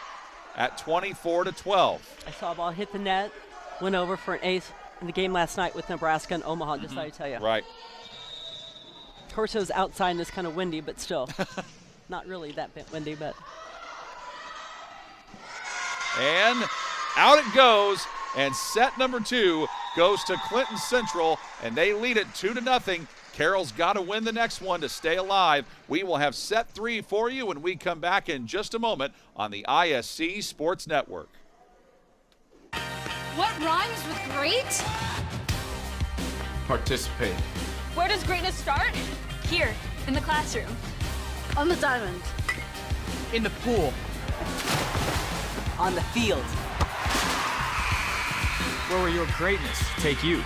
at 24-12. I saw a ball hit the net, went over for an ace in the game last night with Nebraska and Omaha, just thought I'd tell you. Right. Of course, it was outside and it's kind of windy, but still. Not really that windy, but. And out it goes. And set number 2 goes to Clinton Central, and they lead it 2-0. Carroll's got to win the next one to stay alive. We will have set 3 for you when we come back in just a moment on the ISC Sports Network. What rhymes with great? Participate. Where does greatness start? Here, in the classroom. On the diamond. In the pool. On the field. Where will your greatness take you?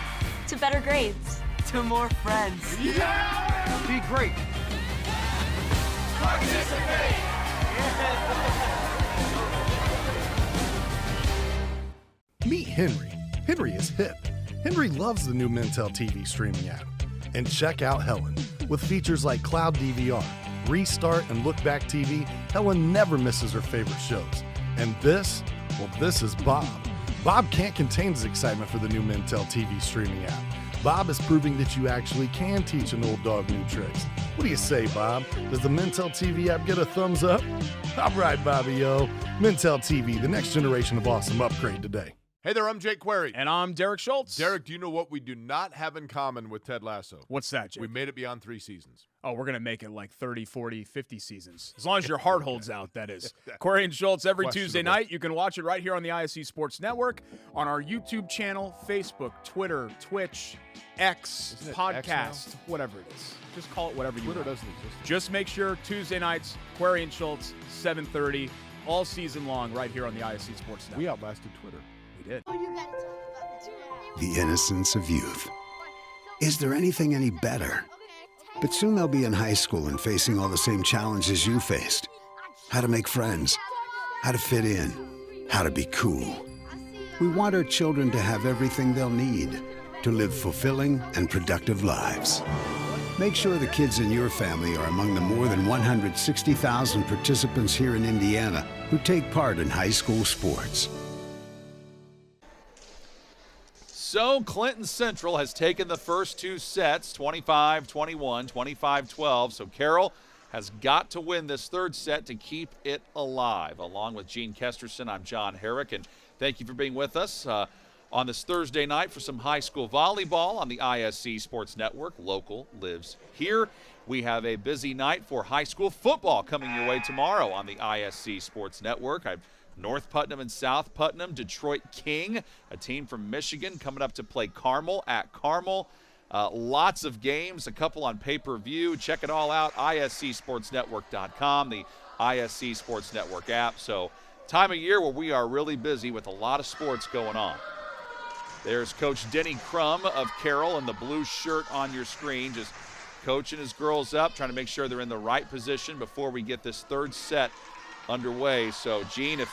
To better grades. To more friends. Yeah! Be great. Participate! Meet Henry. Henry is hip. Henry loves the new Mintel TV streaming app. And check out Helen. With features like Cloud DVR, Restart, and Look Back TV, Helen never misses her favorite shows. And this is Bob. Bob can't contain his excitement for the new Mintel TV streaming app. Bob is proving that you actually can teach an old dog new tricks. What do you say, Bob? Does the Mintel TV app get a thumbs up? All right, Bobby-o. Mintel TV, the next generation of awesome, upgrade today. Hey there, I'm Jake Query. And I'm Derek Schultz. Derek, do you know what we do not have in common with Ted Lasso? What's that, Jake? We made it beyond 3 seasons. Oh, we're going to make it like 30, 40, 50 seasons. As long as your heart holds out, that is. Query and Schultz every Tuesday night. You can watch it right here on the ISC Sports Network, on our YouTube channel, Facebook, Twitter, Twitch, X, podcast, whatever it is. Just call it whatever you want. Twitter doesn't exist. Just make sure Tuesday nights, Query and Schultz, 7:30, all season long right here on the ISC Sports Network. We outlasted Twitter. We did. The innocence of youth. Is there anything any better? But soon they'll be in high school and facing all the same challenges you faced. How to make friends, how to fit in, how to be cool. We want our children to have everything they'll need to live fulfilling and productive lives. Make sure the kids in your family are among the more than 160,000 participants here in Indiana who take part in high school sports. So Clinton Central has taken the first 2 sets, 25-21, 25-12. So Carroll has got to win this 3rd set to keep it alive. Along with Gene Kesterson, I'm John Herrick, and thank you for being with us on this Thursday night for some high school volleyball on the ISC Sports Network. Local lives here. We have a busy night for high school football coming your way tomorrow on the ISC Sports Network. North Putnam and South Putnam, Detroit King, a team from Michigan coming up to play Carmel at Carmel. Lots of games, a couple on pay-per-view. Check it all out, iscsportsnetwork.com, the ISC Sports Network app. So time of year where we are really busy with a lot of sports going on. There's Coach Denny Crum of Carroll in the blue shirt on your screen, just coaching his girls up, trying to make sure they're in the right position before we get this third set underway. So, Gene, if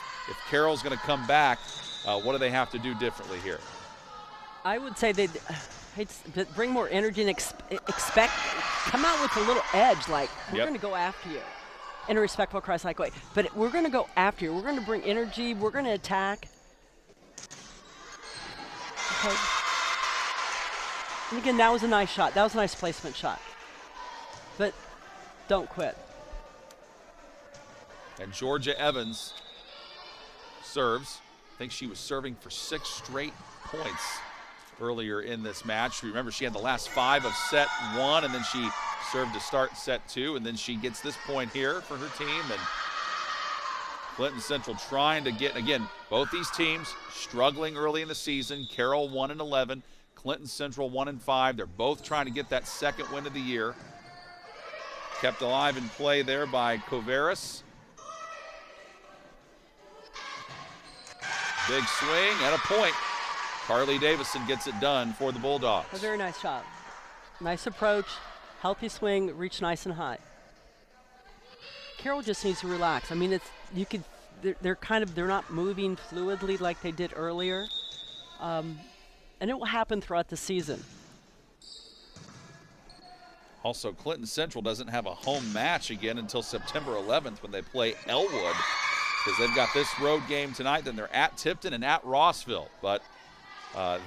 Carroll's going to come back, what do they have to do differently here? I would say they'd bring more energy and come out with a little edge, like we're going to go after you in a respectful, Christ-like way. But we're going to go after you. We're going to bring energy. We're going to attack. Okay. And again, that was a nice shot. That was a nice placement shot. But don't quit. And Georgia Evans serves. I think she was serving for 6 straight points earlier in this match. Remember, she had the last 5 of set 1, and then she served to start set 2, and then she gets this point here for her team. And Clinton Central trying to get, again, both these teams struggling early in the season. Carroll 1-11, Clinton Central 1-5. They're both trying to get that second win of the year. Kept alive in play there by Coveras. Big swing and a point. Carly Davison gets it done for the Bulldogs. A very nice shot. Nice approach, healthy swing, reach nice and high. Carroll just needs to relax. I mean, they're not moving fluidly like they did earlier, and it will happen throughout the season. Also, Clinton Central doesn't have a home match again until September 11th when they play Elwood, because they've got this road game tonight. Then they're at Tipton and at Rossville. But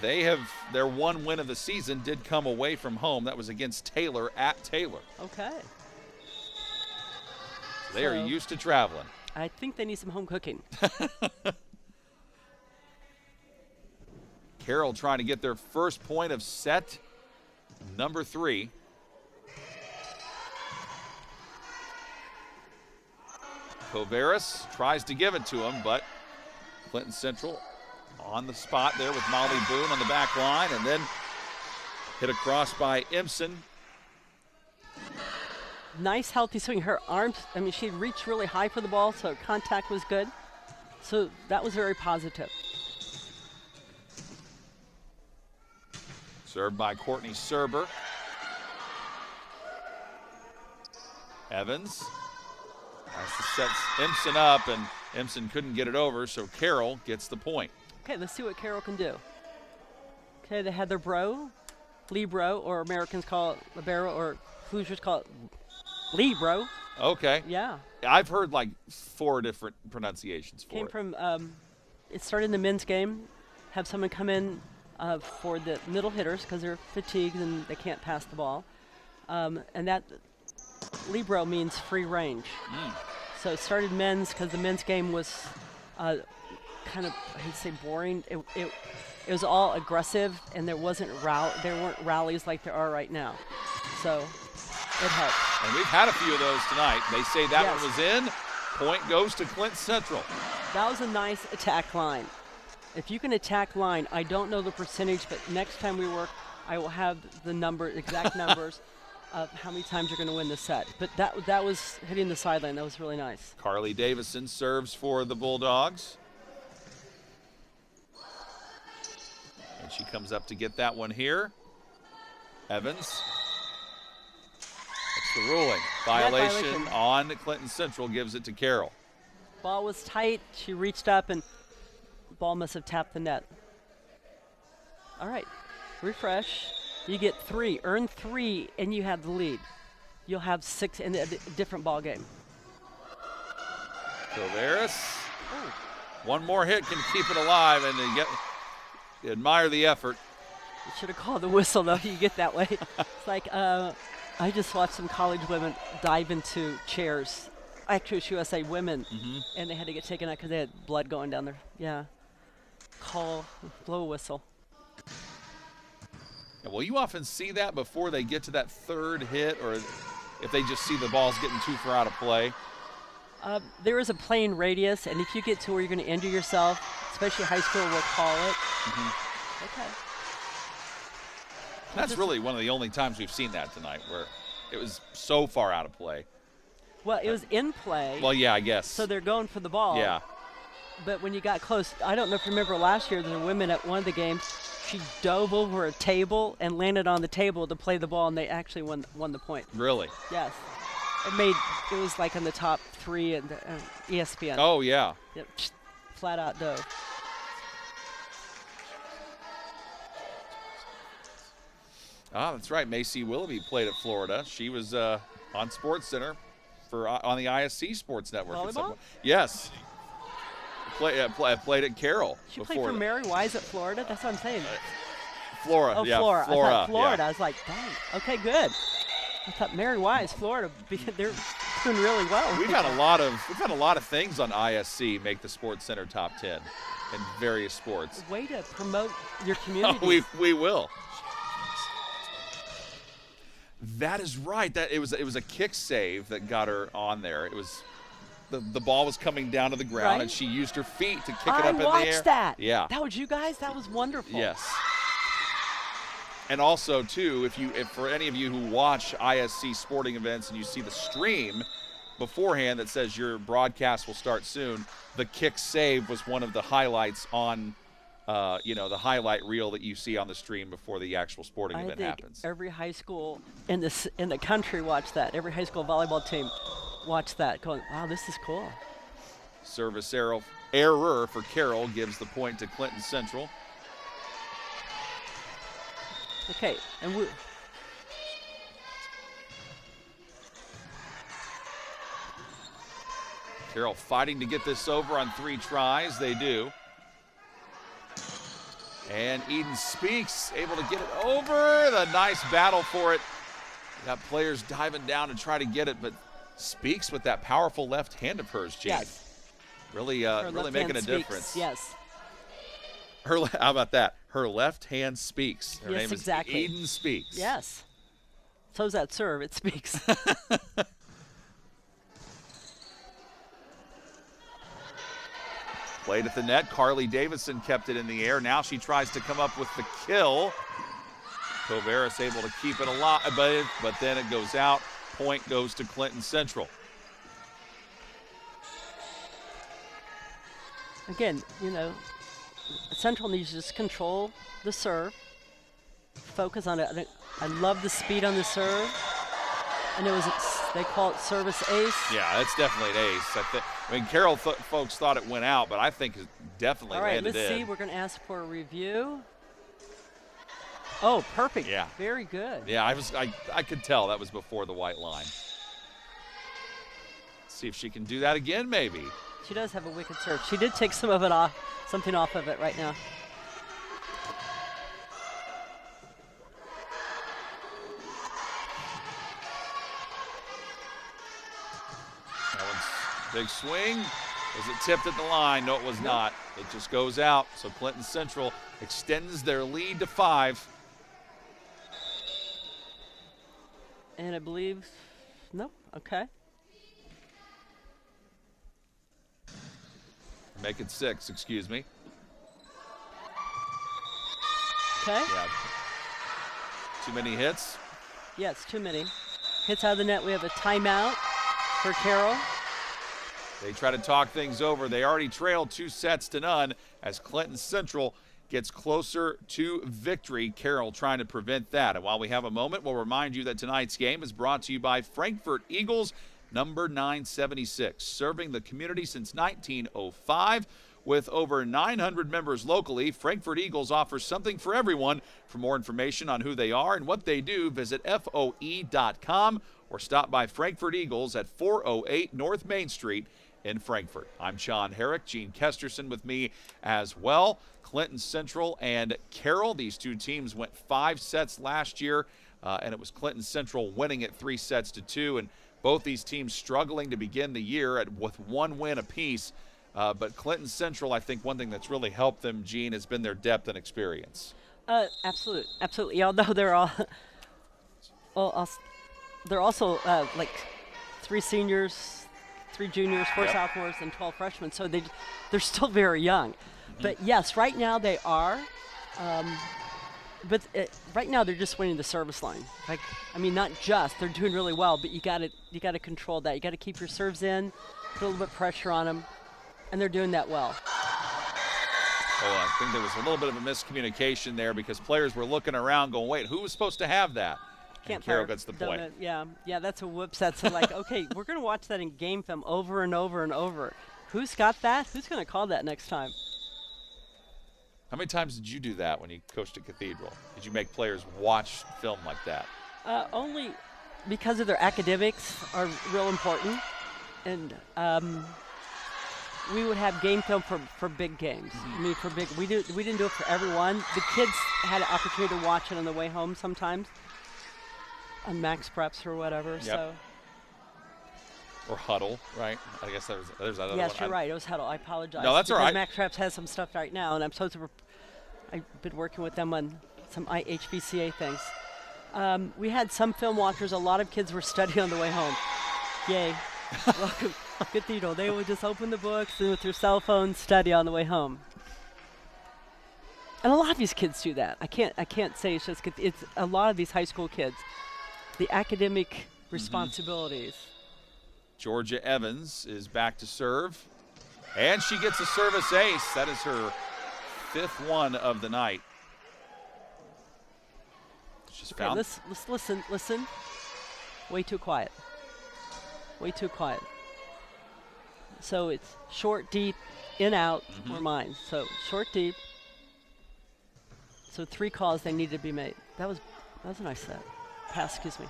their one win of the season did come away from home. That was against Taylor at Taylor. Okay. They are used to traveling. I think they need some home cooking. Carroll trying to get their first point of set number 3. Coveras tries to give it to him, but Clinton Central on the spot there with Molly Boone on the back line, and then hit across by Impson. Nice healthy swing. Her arms, I mean, she reached really high for the ball, so contact was good. So that was very positive. Served by Courtney Serber. Evans sets Impson up, and Impson couldn't get it over, so Carroll gets the point. Okay, let's see what Carroll can do. Okay, they had their libero, or Americans call it libero, or Hoosiers call it libero. Okay. Yeah. I've heard like 4 different pronunciations for it. Came from, it started in the men's game, have someone come in for the middle hitters because they're fatigued and they can't pass the ball. And that libero means free range. So it started men's because the men's game was kind of, I'd say, boring. It was all aggressive, and there weren't rallies like there are right now. So it helped. And we've had a few of those tonight. They say that one was in. Point goes to Clinton Central. That was a nice attack line. If you can attack line, I don't know the percentage, but next time we work, I will have the exact numbers of how many times you're going to win the set. But that was hitting the sideline. That was really nice. Carly Davison serves for the Bulldogs. And she comes up to get that one here. Evans. That's the ruling. Violation on Clinton Central, gives it to Carroll. Ball was tight. She reached up, and the ball must have tapped the net. All right. Refresh. You get 3, earn 3, and you have the lead. You'll have 6 in a different ball game. Coveras. One more hit can keep it alive, and you admire the effort. You should have called the whistle, though. You get that way. It's like I just watched some college women dive into chairs. Actually, it was USA women, and they had to get taken out because they had blood going down there. Yeah. Blow a whistle. Well, you often see that before they get to that third hit, or if they just see the balls getting too far out of play. There is a playing radius, and if you get to where you're going to injure yourself, especially high school, we'll call it. Okay. That's really one of the only times we've seen that tonight, where it was so far out of play. Well, it was in play. Well, yeah, I guess. So they're going for the ball. Yeah. But when you got close, I don't know if you remember last year, the women at one of the games, she dove over a table and landed on the table to play the ball, and they actually won the point. Really? Yes. It was like in the top 3 in ESPN. Oh, yeah. Yep. Flat out dove. That's right. Macy Willoughby played at Florida. She was on SportsCenter on the ISC Sports Network. Volleyball? Yes. Played at Carroll. She played for Mary Wise at Florida? That's what I'm saying. Flora. Oh, yeah, Flora. Flora. I thought Florida. Yeah. I was like, dang. Okay, good. I thought Mary Wise, Florida, they're doing really well. We've had a lot of things on ISC make the SportsCenter top 10 in various sports. Way to promote your community. Oh, we will. That is right. That it was a kick save that got her on there. It was the ball was coming down to the ground, right? And she used her feet to kick it up in the air. I watched that. Yeah. That was you guys. That was wonderful. Yes. And also too, if for any of you who watch ISC sporting events and you see the stream beforehand that says your broadcast will start soon, the kick save was one of the highlights on the highlight reel that you see on the stream before the actual sporting event happens. Every high school in the country watched that. Every high school volleyball team watched that, going, "Wow, this is cool." Service error for Carroll gives the point to Clinton Central. Okay, and Carroll fighting to get this over on 3 tries. They do. And Eden Speaks able to get it over. The nice battle for it. Got players diving down to try to get it, but Speaks with that powerful left hand of hers, Gene. Yes. Really making a difference. Yes. How about that? Her left hand speaks. Her name exactly. is Eden Speaks. Yes. So's that serve. It speaks. Played at the net. Carly Davidson kept it in the air. Now she tries to come up with the kill. Coveras able to keep it alive, but then it goes out. Point goes to Clinton Central. Again, Central needs to just control the serve. Focus on it. I love the speed on the serve. And they call it service ace. Yeah, that's definitely an ace. Carroll folks thought it went out, but I think it definitely landed in. All right, let's see. We're going to ask for a review. Oh, perfect. Yeah. Very good. Yeah, I could tell that was before the white line. Let's see if she can do that again, maybe. She does have a wicked serve. She did take something off of it right now. Big swing. Was it tipped at the line? No, it was not. It just goes out. So Clinton Central extends their lead to 5. And I believe, no, okay. Make it 6, excuse me. Okay. Yeah. Too many hits? Yes, too many. Hits out of the net. We have a timeout for Carroll. They try to talk things over. They already trailed 2-0 as Clinton Central gets closer to victory. Carroll trying to prevent that. And while we have a moment, we'll remind you that tonight's game is brought to you by Frankfort Eagles, number 976, serving the community since 1905. With over 900 members locally, Frankfort Eagles offers something for everyone. For more information on who they are and what they do, visit FOE.com or stop by Frankfort Eagles at 408 North Main Street in Frankfort. I'm John Herrick, Gene Kesterson with me as well. Clinton Central and Carroll, these two teams went 5 sets last year, and it was Clinton Central winning it 3-2, and both these teams struggling to begin the year with 1 win apiece. But Clinton Central, I think one thing that's really helped them, Gene, has been their depth and experience. Absolutely. Although they're they're also like 3 seniors, 3 juniors, 4 sophomores, and 12 freshmen. So they're still very young. Mm-hmm. But yes, right now they are. But right now they're just winning the service line. Like, I mean, not just they're doing really well, but you got to control that. You got to keep your serves in, put a little bit of pressure on them, and they're doing that well. Oh, I think there was a little bit of a miscommunication there because players were looking around, going, "Wait, who was supposed to have that?" And Carroll gets the point. Yeah, that's a whoops. That's like, okay, we're gonna watch that in game film over and over and over. Who's got that? Who's gonna call that next time? How many times did you do that when you coached at Cathedral? Did you make players watch film like that? Only because of their academics are real important, and we would have game film for big games. I mean, we didn't do it for everyone. The kids had an opportunity to watch it on the way home sometimes, on Max Preps or whatever. Yep. So. Or Huddle, right? I guess there's another one. Yes, you're right. It was Huddle. I apologize. No, that's all right. Max Preps has some stuff right now, and I'm supposed to. I've been working with them on some IHBCA things. We had some film watchers. A lot of kids were studying on the way home. Yay. Welcome. Cathedral. They would just open the books and with their cell phones study on the way home. And a lot of these kids do that. I can't say it's just it's a lot of these high school kids. The academic responsibilities. Georgia Evans is back to serve, and she gets a service ace. That is her 5th one of the night. She's found. Let's listen. Way too quiet. Way too quiet. So it's short, deep, in, out, or mine. So short, deep. So 3 calls they needed to be made. That was a nice set. Pass, excuse me.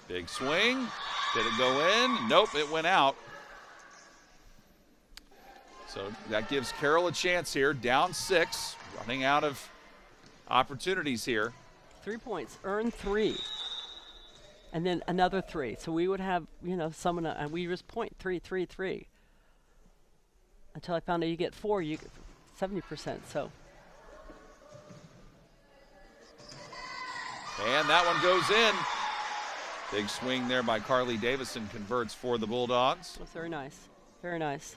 Big swing. Did it go in? Nope, it went out. So that gives Carroll a chance here. Down 6, running out of opportunities here. 3 points, earn 3. And then another 3. So we would have, someone, and we just point 3, 3, 3. Until I found out you get 4, you get 70%. So. And that one goes in. Big swing there by Carly Davison, converts for the Bulldogs. That's very nice. Very nice.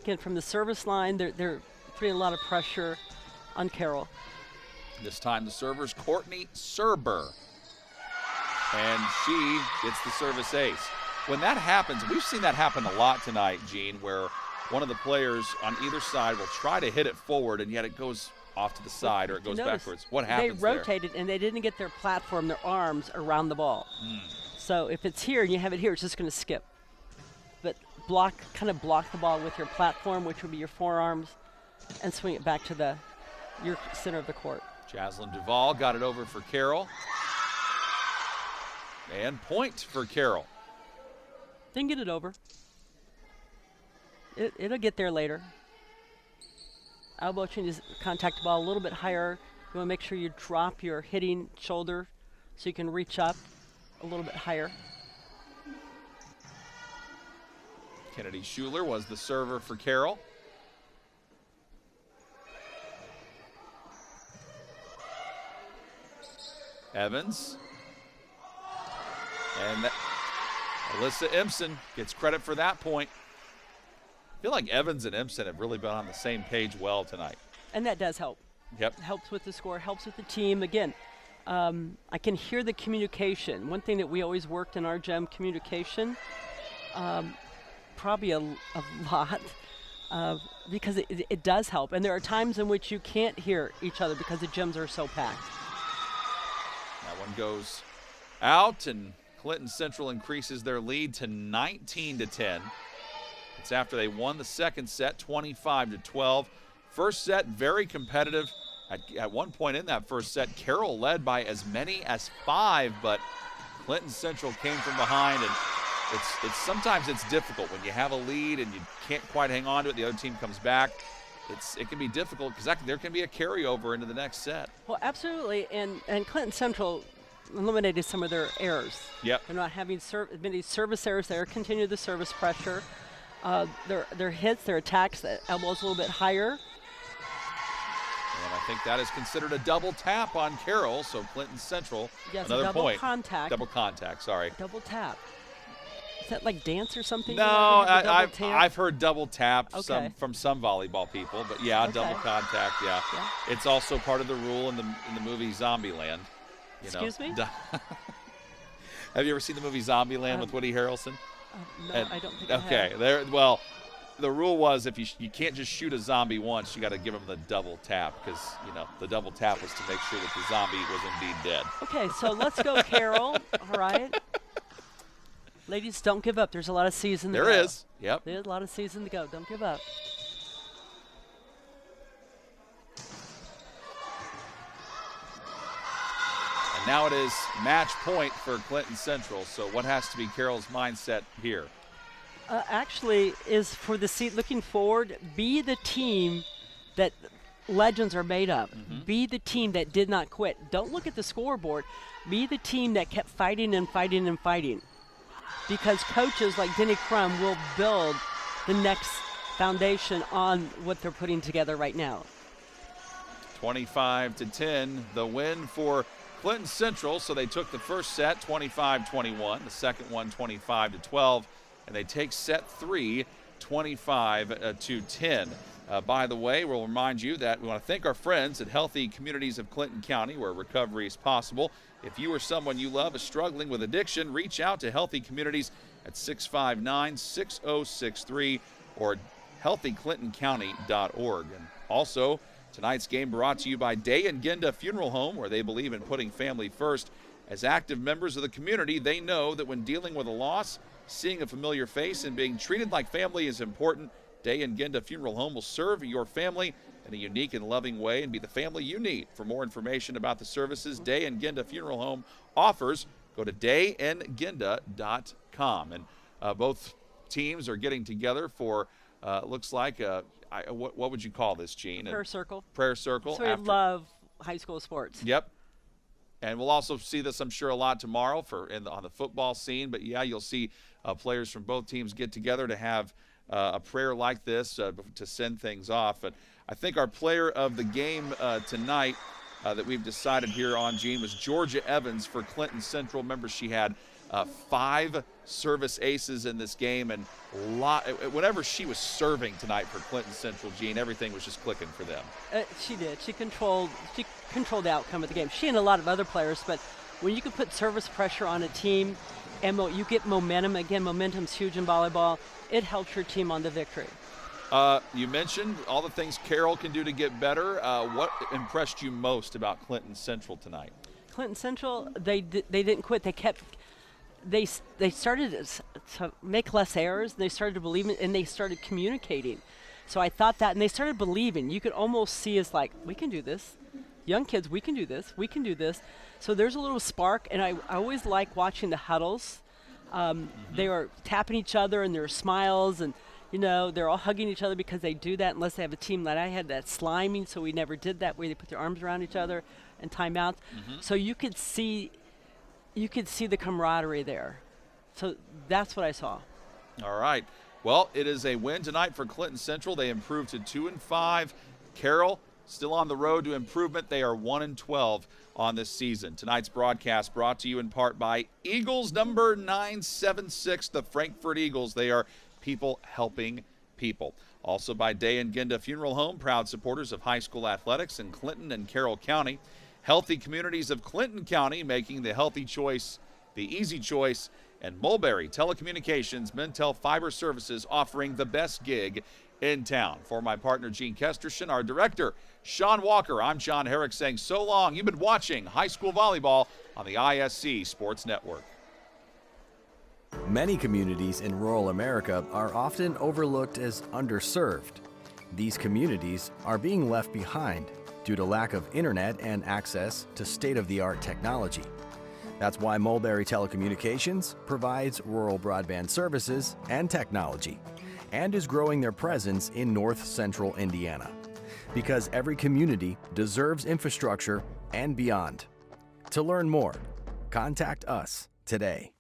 Again, from the service line, they're putting a lot of pressure on Carroll. This time the server's Courtney Serber. And she gets the service ace. When that happens, we've seen that happen a lot tonight, Gene, where one of the players on either side will try to hit it forward, and yet it goes off to the side or it goes backwards. What happens there? They rotated and they didn't get their platform, their arms around the ball. So if it's here and you have it here, it's just going to skip. But kind of block the ball with your platform, which would be your forearms, and swing it back to your center of the court. Jaslyn Duvall got it over for Carroll. And point for Carroll. Didn't get it over. It'll get there later. Elbow changes, contact the ball a little bit higher. You want to make sure you drop your hitting shoulder so you can reach up a little bit higher. Kennedy Schuler was the server for Carroll. Evans. And Alyssa Empson gets credit for that point. I feel like Evans and Empson have really been on the same page well tonight. And that does help. Yep. Helps with the score, helps with the team. Again, I can hear the communication. One thing that we always worked in our gym, communication, probably a lot, because it does help. And there are times in which you can't hear each other because the gyms are so packed. That one goes out, and Clinton Central increases their lead to 19-10. It's after they won the second set, 25-12. First set, very competitive. At one point in that first set, Carroll led by as many as 5, but Clinton Central came from behind, and sometimes it's difficult when you have a lead and you can't quite hang on to it. The other team comes back. It can be difficult because there can be a carryover into the next set. Well, absolutely, and Clinton Central eliminated some of their errors. Yep. They're not having many service errors there. Continue the service pressure. Their hits, their attacks, the elbows a little bit higher. And I think that is considered a double tap on Carroll, so Clinton Central, yes, another double point. Contact. Double contact, sorry. Double tap. Is that like dance or something? No, I've heard double tap from some volleyball people, but yeah, double contact. Yeah. It's also part of the rule in the movie Zombieland. Excuse me? Have you ever seen the movie Zombieland with Woody Harrelson? No, I don't think I have. Okay, the rule was if you can't just shoot a zombie once, you got to give him the double tap because the double tap was to make sure that the zombie was indeed dead. Okay, so let's go, Carroll. All right, ladies, don't give up. There's a lot of season to go. There is. Yep. There's a lot of season to go. Don't give up. And now it is match point for Clinton Central. So what has to be Carroll's mindset here? Actually, is for the seat looking forward, be the team that legends are made of. Be the team that did not quit. Don't look at the scoreboard. Be the team that kept fighting and fighting and fighting. Because coaches like Denny Crum will build the next foundation on what they're putting together right now. 25-10, the win for Clinton Central. So they took the first set 25-21, the second one 25-12. And they take set 3, 25-10. By the way, we'll remind you that we want to thank our friends at Healthy Communities of Clinton County, where recovery is possible. If you or someone you love is struggling with addiction, reach out to Healthy Communities at 659-6063 or healthyclintoncounty.org. And also, tonight's game brought to you by Day and Ginda Funeral Home, where they believe in putting family first. As active members of the community, they know that when dealing with a loss, seeing a familiar face and being treated like family is important. Day and Ginda Funeral Home will serve your family in a unique and loving way and be the family you need. For more information about the services Day and Ginda Funeral Home offers, go to dayandginda.com. And both teams are getting together for, looks like, what would you call this, Gene? Prayer circle. Prayer circle. So I love high school sports. Yep. And we'll also see this, I'm sure, a lot tomorrow on the football scene. But, yeah, you'll see players from both teams get together to have a prayer like this to send things off. But I think our player of the game tonight that we've decided here on, Gene, was Georgia Evans for Clinton Central. Remember, she had 5 service aces in this game, and whenever she was serving tonight for Clinton Central, Gene, everything was just clicking for them. She did. She controlled the outcome of the game. She and a lot of other players, but when you can put service pressure on a team and you get momentum, again, momentum's huge in volleyball, it helps your team on the victory. You mentioned all the things Carroll can do to get better. What impressed you most about Clinton Central tonight? Clinton Central, they didn't quit. They started to make less errors, and they started to believe it, and they started communicating. So I thought that, and they started believing. You could almost see us like, we can do this. Young kids, we can do this. We can do this. So there's a little spark, and I always like watching the huddles. They were tapping each other, and there were smiles, and they're all hugging each other because they do that unless they have a team that I had that's sliming, so we never did that, where they put their arms around each other and timeouts. So you could see the camaraderie there. So that's what I saw. All right. Well, it is a win tonight for Clinton Central. They improved to 2-5. Carroll still on the road to improvement. They are 1-12 on this season. Tonight's broadcast brought to you in part by Eagles number 976, the Frankfurt Eagles. They are people helping people. Also by Day and Ginda Funeral Home, proud supporters of high school athletics in Clinton and Carroll County. Healthy Communities of Clinton County, making the healthy choice the easy choice. And Mulberry Telecommunications, Mintel Fiber Services, offering the best gig in town. For my partner, Gene Kesterson, our director, Sean Walker, I'm John Herrick saying so long. You've been watching high school volleyball on the ISC Sports Network. Many communities in rural America are often overlooked as underserved. These communities are being left behind due to lack of internet and access to state-of-the-art technology. That's why Mulberry Telecommunications provides rural broadband services and technology and is growing their presence in north central Indiana. Because every community deserves infrastructure and beyond. To learn more, contact us today.